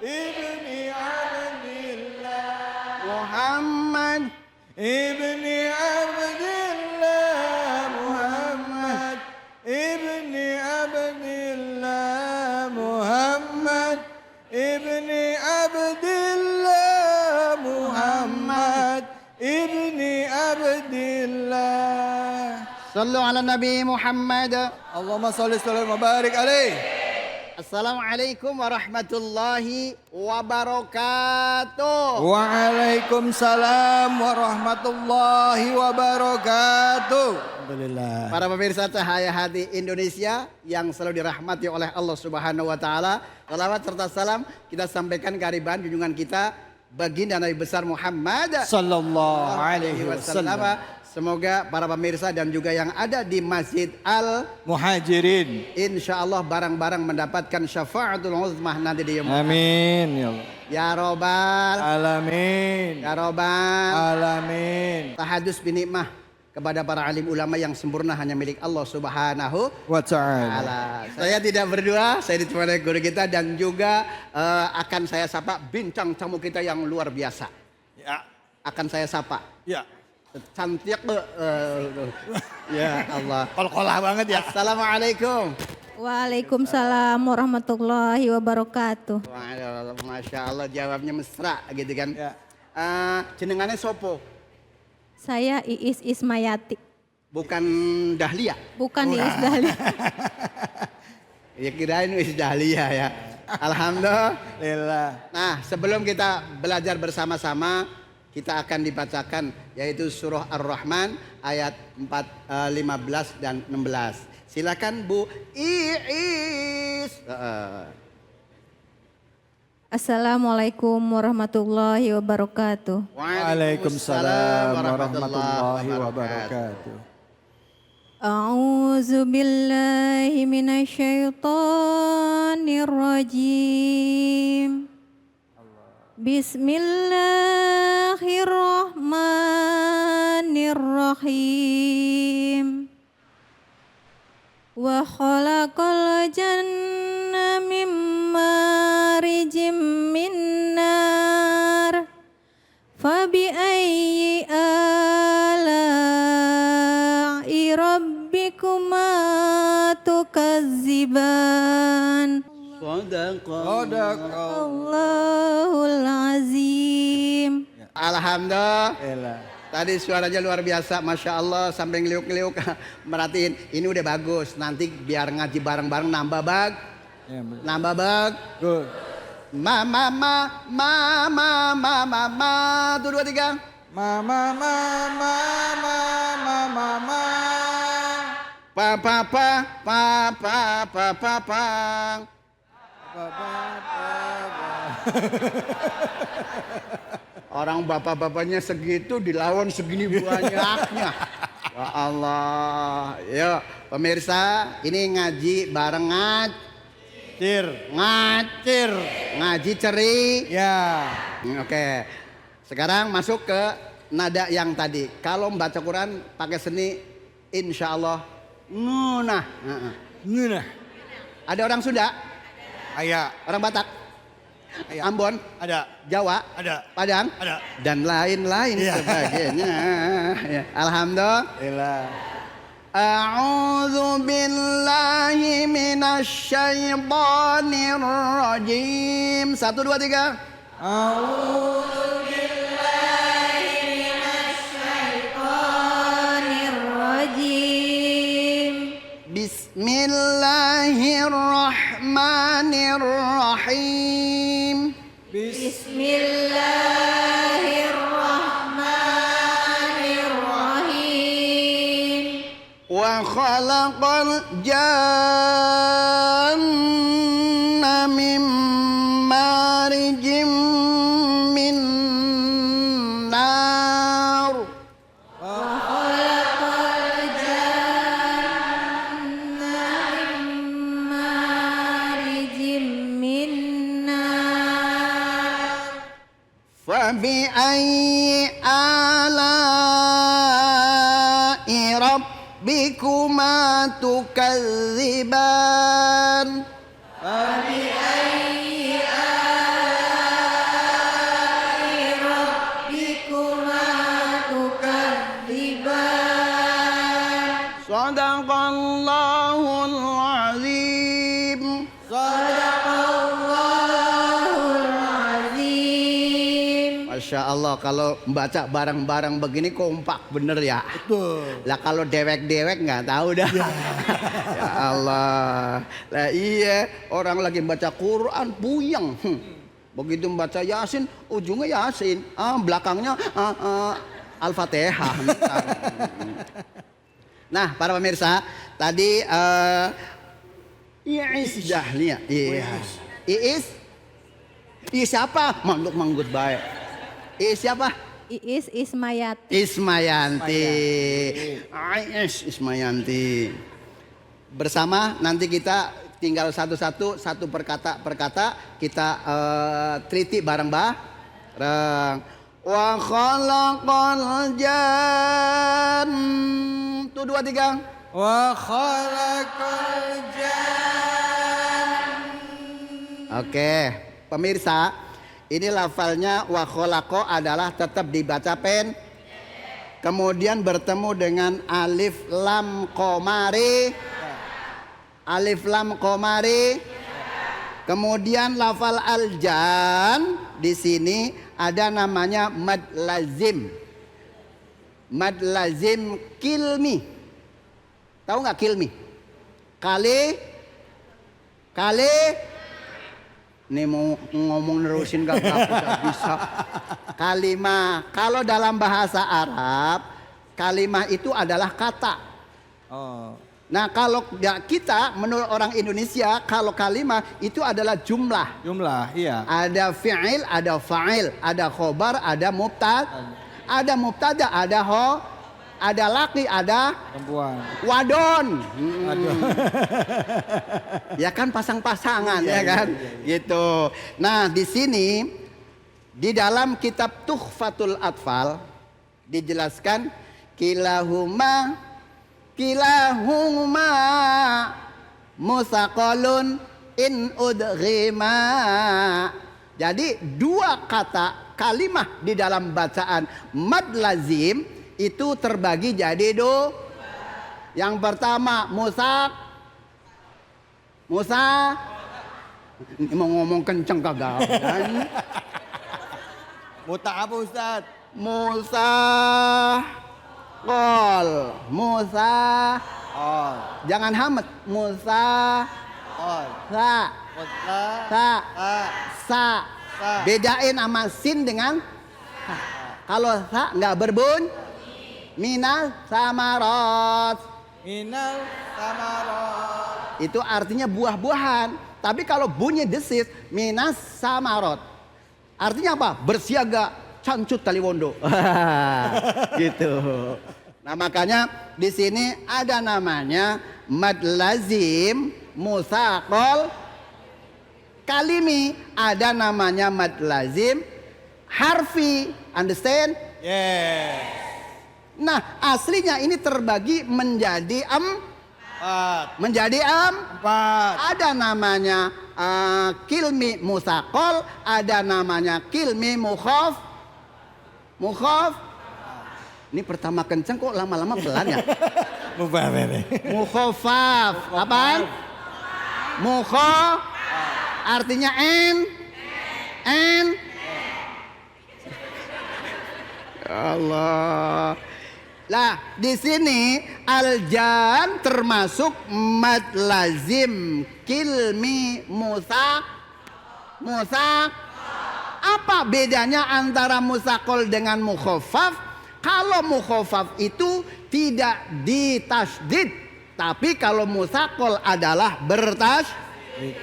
S2: ibni Abdillah,
S9: Muhammad
S2: ibni Abdillah, Muhammad ibni Abdillah, Muhammad ibni Abdillah, Muhammad ibni Abdillah.
S9: Sallu ala Nabi Muhammad.
S2: Allahumma salli wa barik alaih.
S9: Assalamualaikum warahmatullahi wabarakatuh.
S2: Waalaikumsalam warahmatullahi wabarakatuh. Alhamdulillah.
S9: Para pemirsa Cahaya Hati Indonesia yang selalu dirahmati oleh Allah Subhanahu wa taala. Salawat serta salam kita sampaikan kehadiran junjungan kita baginda Nabi besar Muhammad
S2: Sallallahu alaihi wasallam.
S9: Semoga para pemirsa dan juga yang ada di Masjid Al
S2: Muhajirin.
S9: insya Allah barang-barang mendapatkan syafaatul uzmah nanti di yaumul
S2: Amin ya Allah.
S9: Ya Robbal
S2: Alamin.
S9: Ya Robbal
S2: Alamin.
S9: tahadus binikmah kepada para alim ulama yang sempurna hanya milik Allah Subhanahu
S2: Wa ta'ala.
S9: Ta'ala. Saya tidak berdua, saya ditemani guru kita dan juga akan saya sapa bincang tamu kita yang luar biasa.
S2: Ya.
S9: Akan saya sapa.
S2: Ya.
S9: Cantik ya Allah.
S2: Kol-kolah banget ya.
S9: Assalamualaikum.
S7: Waalaikumsalam warahmatullahi wabarakatuh.
S9: Wah, Masya Allah jawabnya mesra gitu kan.
S2: Ya.
S9: Jenengannya sopo?
S7: Saya Iis Ismayati.
S9: Bukan Dahlia.
S7: Bukan Iis Dahlia.
S9: Ya kirain Iis Dahlia ya.
S2: Alhamdulillah.
S9: Nah sebelum kita belajar bersama-sama kita akan dibacakan yaitu surah Ar-Rahman ayat 15 dan 16. Silakan Bu Iis.
S7: Assalamualaikum warahmatullahi wabarakatuh.
S2: Waalaikumsalam warahmatullahi wabarakatuh.
S7: A'udzu billahi minasyaitonir rajim. Bismillahirrahmanirrahim. Wa khalaqal janna min marijim min nar. Fabi ayyi ala'i rabbikuma tukazziban. Allahul azim.
S9: Alhamdulillah. Tadi suaranya luar biasa, Masya Allah, sampai ngeliuk-ngeliuk. Merhatiin, ini udah bagus. Nanti biar ngaji bareng-bareng nambah bag. Nambah bag.
S2: Good.
S9: Mama, tuh 2, 3.
S2: Mama.
S9: Pa. Orang bapak-bapaknya segitu dilawan segini banyaknya. Ya Allah. Yuk pemirsa, ini ngaji bareng ngacir. Ngaji ceri.
S2: Ya.
S9: Oke. Sekarang masuk ke nada yang tadi. Kalau membaca Quran pakai seni, insya Allah ngunah. Ada orang Sunda?
S2: Ayah.
S9: Orang Batak? Ambon?
S2: Ada.
S9: Jawa?
S2: Ada.
S9: Padang?
S2: Ada.
S9: Dan lain-lain sebagainya. Ya, alhamdulillah. A'udzu billahi minasyaitonir rajim. 1, 2, 3.
S7: A'udzu billahi minasyaitonir rajim.
S9: Bismillahirrahmanirrahim.
S7: Bismillahirrahmanirrahim.
S9: Wa khalaqal janna min marijim min nar. Fabi ayyi ala'i rabbikuma tukadziban.
S7: Fabi ayyi ala'i rabbikuma tukadziban.
S9: Shadaqallahul azim. Masya Allah, kalau membaca bareng-barang begini kompak bener ya.
S2: Betul.
S9: Lah kalau dewek-dewek nggak tahu dah. Ya Allah. Lah iya, orang lagi membaca Quran puyeng. Begitu membaca Yasin, ujungnya Yasin, belakangnya Al-Fatihah. Nah, para pemirsa, tadi Iis Dahlia. Iis siapa? Manggut baik. Siapa?
S7: Iis Ismayati.
S9: Ismayanti. Ismayanti. Bersama nanti kita tinggal satu-satu, satu perkata kita teliti bareng-bareng. Wa khalaqal janna. Tuh 2, 3.
S2: Wa khalaqal janna.
S9: Oke, pemirsa. Ini lafalnya wa khalaqa adalah tetap dibaca pen. Kemudian bertemu dengan alif lam qamari. Alif lam qamari. Kemudian lafal aljan di sini ada namanya mad lazim. Mad lazim kilmi. Tahu nggak kilmi? Kali ini mau ngomong nerusin gak bisa. Kalimah. Kalau dalam bahasa Arab, kalimah itu adalah kata.
S2: Oh.
S9: Nah kalau kita menurut orang Indonesia, kalau kalimah itu adalah jumlah.
S2: Jumlah, iya.
S9: Ada fi'il, ada fa'il, ada khobar, ada mubtada. Ada mubtada, ada laki, ada
S2: Perempuan.
S9: wadon.
S2: Aduh.
S9: Ya kan pasang-pasangan ya kan?
S2: Iya.
S9: Gitu. Nah, di sini di dalam kitab Tuhfatul Atfal dijelaskan kilahuma kilahuma musaqalun in udghima. Jadi dua kata kalimah di dalam bacaan mad lazim itu terbagi jadi dua. Yang pertama musa. Ini mau ngomong kenceng kagak?
S2: Muta apa Ustaz?
S9: Musa kol. Musa.
S2: Oh.
S9: Jangan hamet. Musa.
S2: Oh.
S9: Sa.
S2: Muta.
S9: Sa.
S2: Ah.
S9: Sa.
S2: Sa.
S9: Bedain sama sin dengan sa. Kalau sa nggak berbunyi. Minal samarot.
S2: Minal samarot.
S9: Itu artinya buah-buahan. Tapi kalau bunyi desis minas samarot. Artinya apa? Bersiaga cancut taliwondo. Gitu. Nah makanya di sini ada namanya mad lazim musaqal kalimi, ada namanya mad lazim harfi. Understand?
S2: Yes.
S9: Nah aslinya ini terbagi menjadi
S2: Empat.
S9: Ada namanya kilmi musaqal, ada namanya kilmi mukhaf. Ini pertama kenceng kok lama-lama pelan ya? Mukhafaf. Apaan? Artinya n. Ya Allah. Lah di sini aljan termasuk mad lazim kilmi musa. Apa bedanya antara musaqal dengan mukhaffaf? Kalau mukhaffaf itu tidak ditasydid, tapi kalau musaqal adalah bertasydid.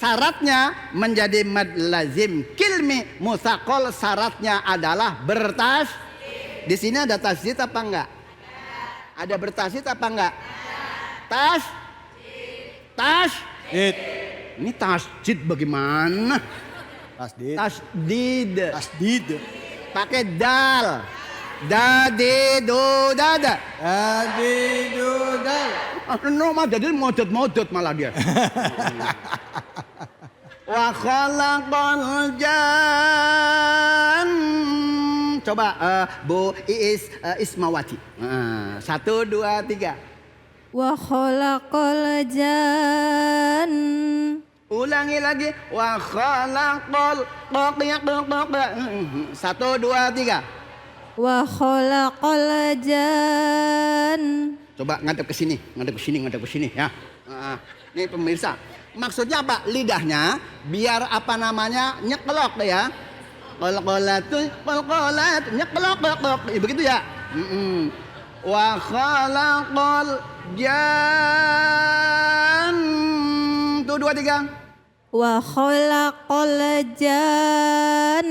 S9: Syaratnya menjadi mad lazim kilmi musaqal, syaratnya adalah bertasydid. Di sini ada tasydid apa enggak? Ada bertasydid apa enggak?
S2: Tasydid.
S9: Ini tasydid bagaimana?
S2: Tasydid.
S9: Tasydid. Pakai dal. Dadidu dada.
S2: Dadidu dal.
S9: No mah jadi modot malah dia. Wa khalaqal jan. Coba Bu Iis Ismawati. 1, 2, 3.
S7: Wa khalaqal jan.
S9: Ulangi lagi. Wa khalaqal 1, 2, 3.
S7: Wa khalaqal jan.
S9: Coba ngadep ke sini ya. Ini pemirsa. Maksudnya apa? Lidahnya biar apa namanya nyekelok ya. Qalqalat nyekelok begitu ya. Wa khalaqal jan. Tuh 2, 3.
S7: Wa khalaqal jan.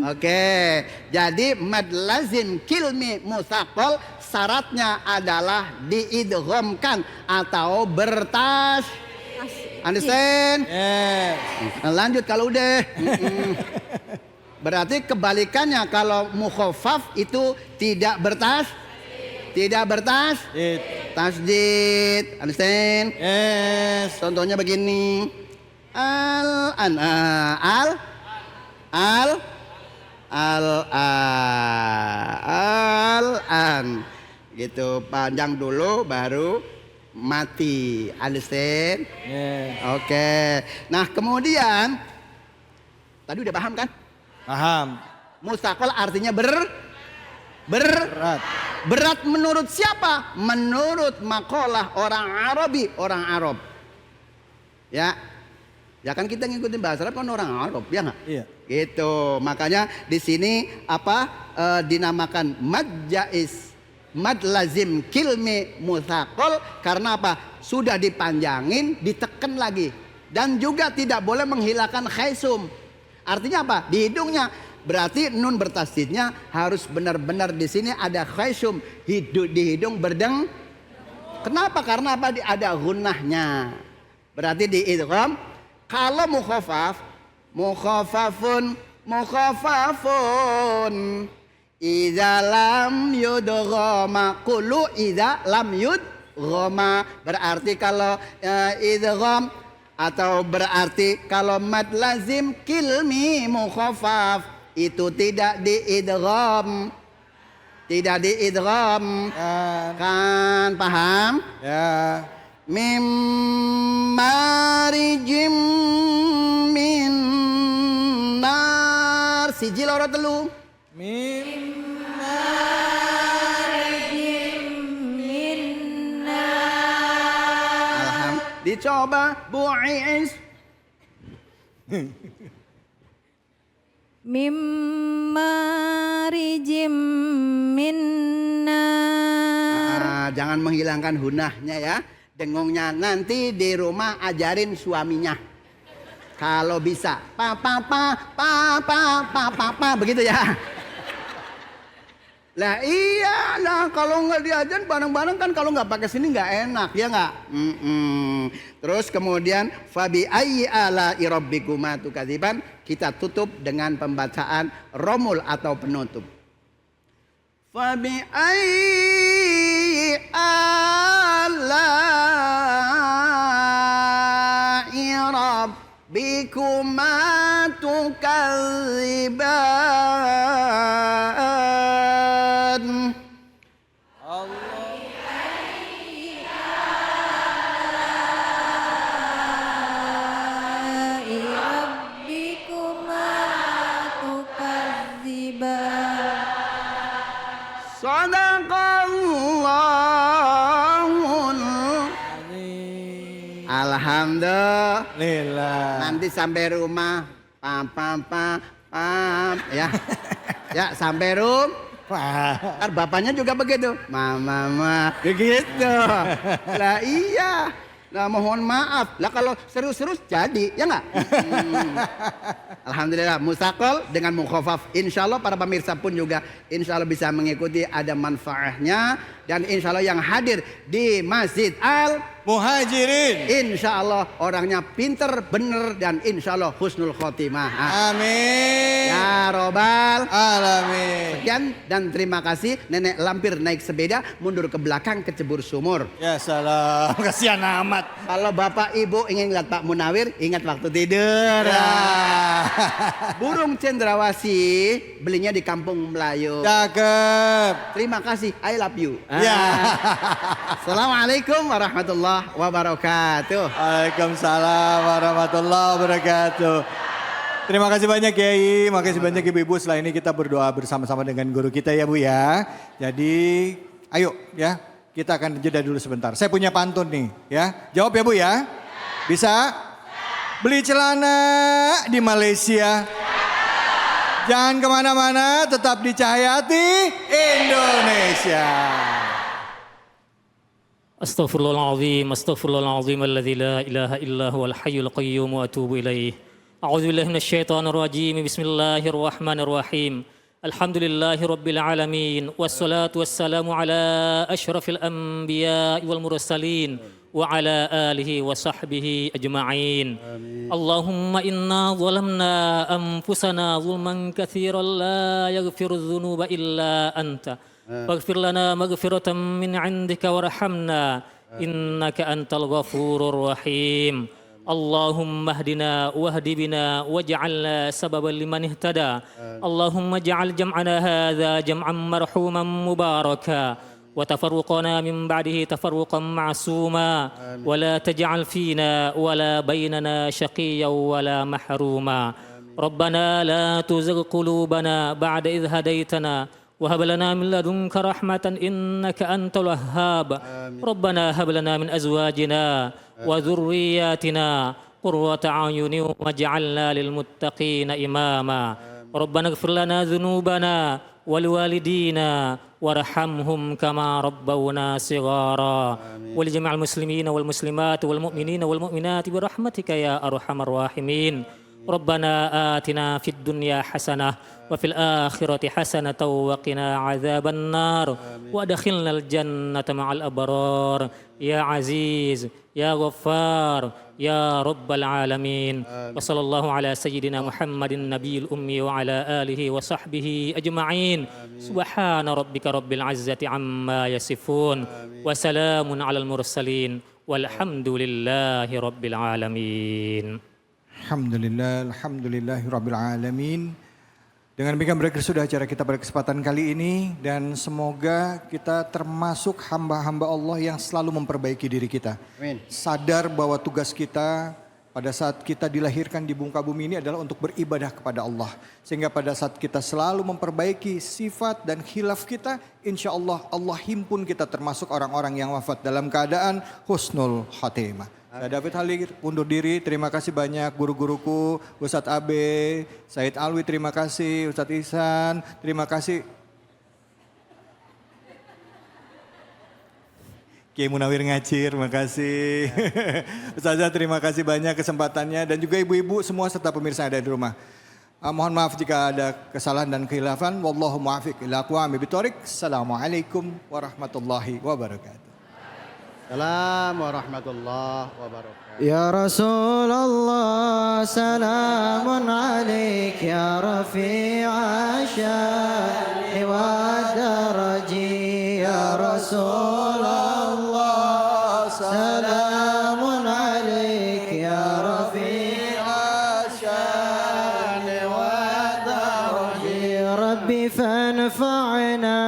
S9: Oke, jadi mad lazim kilmi musaqal syaratnya adalah diidghamkan atau bertas. Understand?
S2: Yes.
S9: Lanjut kalau udah. Berarti kebalikannya kalau mukhaffaf itu tidak bertas. Tasydid. Understand?
S2: Yes.
S9: Contohnya begini. Al-an. Gitu, panjang dulu baru mati. Understand?
S2: Yes.
S9: Oke. Nah, kemudian tadi udah paham kan?
S2: Paham.
S9: Musaqal artinya berat. Berat menurut siapa? Menurut makalah orang Arab. Ya. Ya kan kita ngikutin bahasa Arab kan orang Arab, ya enggak?
S2: Iya.
S9: Gitu. Makanya di sini dinamakan mad jaiz, mad lazim kilmi musaqal karena apa? Sudah dipanjangin, ditekan lagi. Dan juga tidak boleh menghilangkan khaisum. Artinya apa? Di hidungnya. Berarti nun bertasydidnya harus benar-benar di sini ada khaisum, di hidung berdeng. Kenapa? Karena apa? Ada gunnahnya. Berarti di idgham. Kalau mukhaffafun Idza lam yudghama qulu idza lam yudghama berarti kalau idgham atau berarti kalau mad lazim kilmi mukhaffaf itu tidak diidgham. Tidak diidgham. Kan paham?
S2: Ya.
S9: Mim marijim min nar siji loro telu.
S2: Mim
S9: dicoba bu'is.
S7: Mimma rijim minnar.
S9: Jangan menghilangkan hunahnya ya. Dengungnya nanti di rumah ajarin suaminya. Kalau bisa. Begitu ya. Lah iya lah kalau nggak diajarin bareng-bareng kan kalau nggak pakai sini nggak enak ya nggak. Terus kemudian fabi ayyi ala rabbikuma tukadziban kita tutup dengan pembacaan romul atau penutup. Fabi ayyi ala rabbikuma tukadziban. Alhamdulillah. Nanti sampai rumah ya. Ya sampai rumah. Kan bapaknya juga begitu. Mama begitu. Lah iya. Lah mohon maaf. Lah kalau serius-serius jadi ya nggak? Alhamdulillah musaqal dengan mukhaffaf. Insyaallah para pemirsa pun juga insyaallah bisa mengikuti ada manfaatnya dan insyaallah yang hadir di Masjid Al-Muhajirin insyaallah orangnya pinter, bener dan insyaallah husnul khotimah.
S2: Amin.
S9: Ya robbal
S2: alamin.
S9: Sekian dan terima kasih. Nenek lampir naik sepeda mundur ke belakang kecebur sumur.
S2: Ya salam. Kasihan amat.
S9: Kalau bapak ibu ingin lihat Pak Munawir ingat waktu tidur.
S2: Ya.
S9: Burung cendrawasih belinya di Kampung Melayu.
S2: Cakep.
S9: Terima kasih. I love you.
S2: Ya.
S9: Assalamualaikum warahmatullahi wabarakatuh.
S2: Waalaikumsalam warahmatullahi wabarakatuh. Terima kasih banyak Kiai, makasih banyak Ibu-ibu. Setelah ini kita berdoa bersama-sama dengan guru kita ya Bu ya. Jadi ayo ya, kita akan jeda dulu sebentar. Saya punya pantun nih ya. Jawab ya Bu ya. Bisa? Beli celana di Malaysia. Jangan kemana-mana, tetap di Cahayati Indonesia.
S6: Astaghfirullahaladzim, astaghfirullahaladzim, alladzi la ilaha illa huwal hayyul qayyum wa atubu ilaih. A'udzu billahi minasyaitonir rajim. Bismillahirrahmanirrahim. Alhamdulillahi rabbil alamin. Wassalatu wassalamu ala asyrafil anbiya'i wal mursalin wa ala alihi wa sahbihi ajma'in. Allahumma inna zalamna anfusana zulman katsiran la yaghfiru dzunuba illa anta. Faghfir lana maghfiratan min 'indika warhamna innaka antal ghafurur rahim. Allahumma hdina wahdi bina waj'alna sababan liman ihtada. Allahumma ij'al jam'ana hadza jam'an marhuman mubaraka wa tafarruqana min ba'dihi tafarruqan ma'suma wa la taj'al fina wa la bainana shaqiyyan wa la mahruma. Rabbana la tuzigh qulubana ba'da idh hadaytana وهب لنا من لدنك رحمة إنك أنت الوهاب. ربنا هب لنا من أزواجنا وذرياتنا قرة أعين واجعلنا للمتقين إماما. ربنا اغفر لنا ذنوبنا ولوالدينا وارحمهم كما ربونا صغارا ولجميع المسلمين والمسلمات والمؤمنين والمؤمنات برحمتك يا أرحم الراحمين. ربنا آتنا في الدنيا حسنة وفي الآخرة حسنة وقنا عذاب النار وأدخلنا الجنة مع الأبرار يا عزيز يا غفار يا رب العالمين وصلى الله على سيدنا محمد النبي الأمي وعلى آله وصحبه أجمعين سبحان ربك رب العزة عما يصفون وسلام على المرسلين والحمد لله رب العالمين.
S2: Alhamdulillahirabbil alamin. Dengan demikian berakhir sudah acara kita pada kesempatan kali ini dan semoga kita termasuk hamba-hamba Allah yang selalu memperbaiki diri kita.
S9: Amin.
S2: Sadar bahwa tugas kita pada saat kita dilahirkan di muka bumi ini adalah untuk beribadah kepada Allah. Sehingga pada saat kita selalu memperbaiki sifat dan khilaf kita, insya Allah Allah himpun kita termasuk orang-orang yang wafat dalam keadaan husnul khatimah. Saya David Halir undur diri, terima kasih banyak guru-guruku, Ustadz Abe, Said Alwi terima kasih, Ustadz Ihsan terima kasih. Kiai Munawir Ngacir, terima kasih. Ustazah terima kasih banyak kesempatannya dan juga ibu-ibu semua serta pemirsa yang ada di rumah. Mohon maaf jika ada kesalahan dan khilafan. Wallahu muwaffiq ila aqwamit thoriq. Assalamualaikum warahmatullahi wabarakatuh.
S9: Assalamualaikum warahmatullahi wabarakatuh.
S5: Ya Rasulullah salamun alaik ya rafi'a sya'ni wa daraji ya Rasulullah salamun alaik ya rafi'a sya'ni wa daraji Rabbi fanfa'na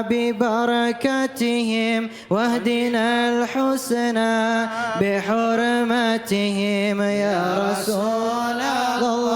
S5: ببركتهم واهدنا الحسنى بحرمتهم يا رسول الله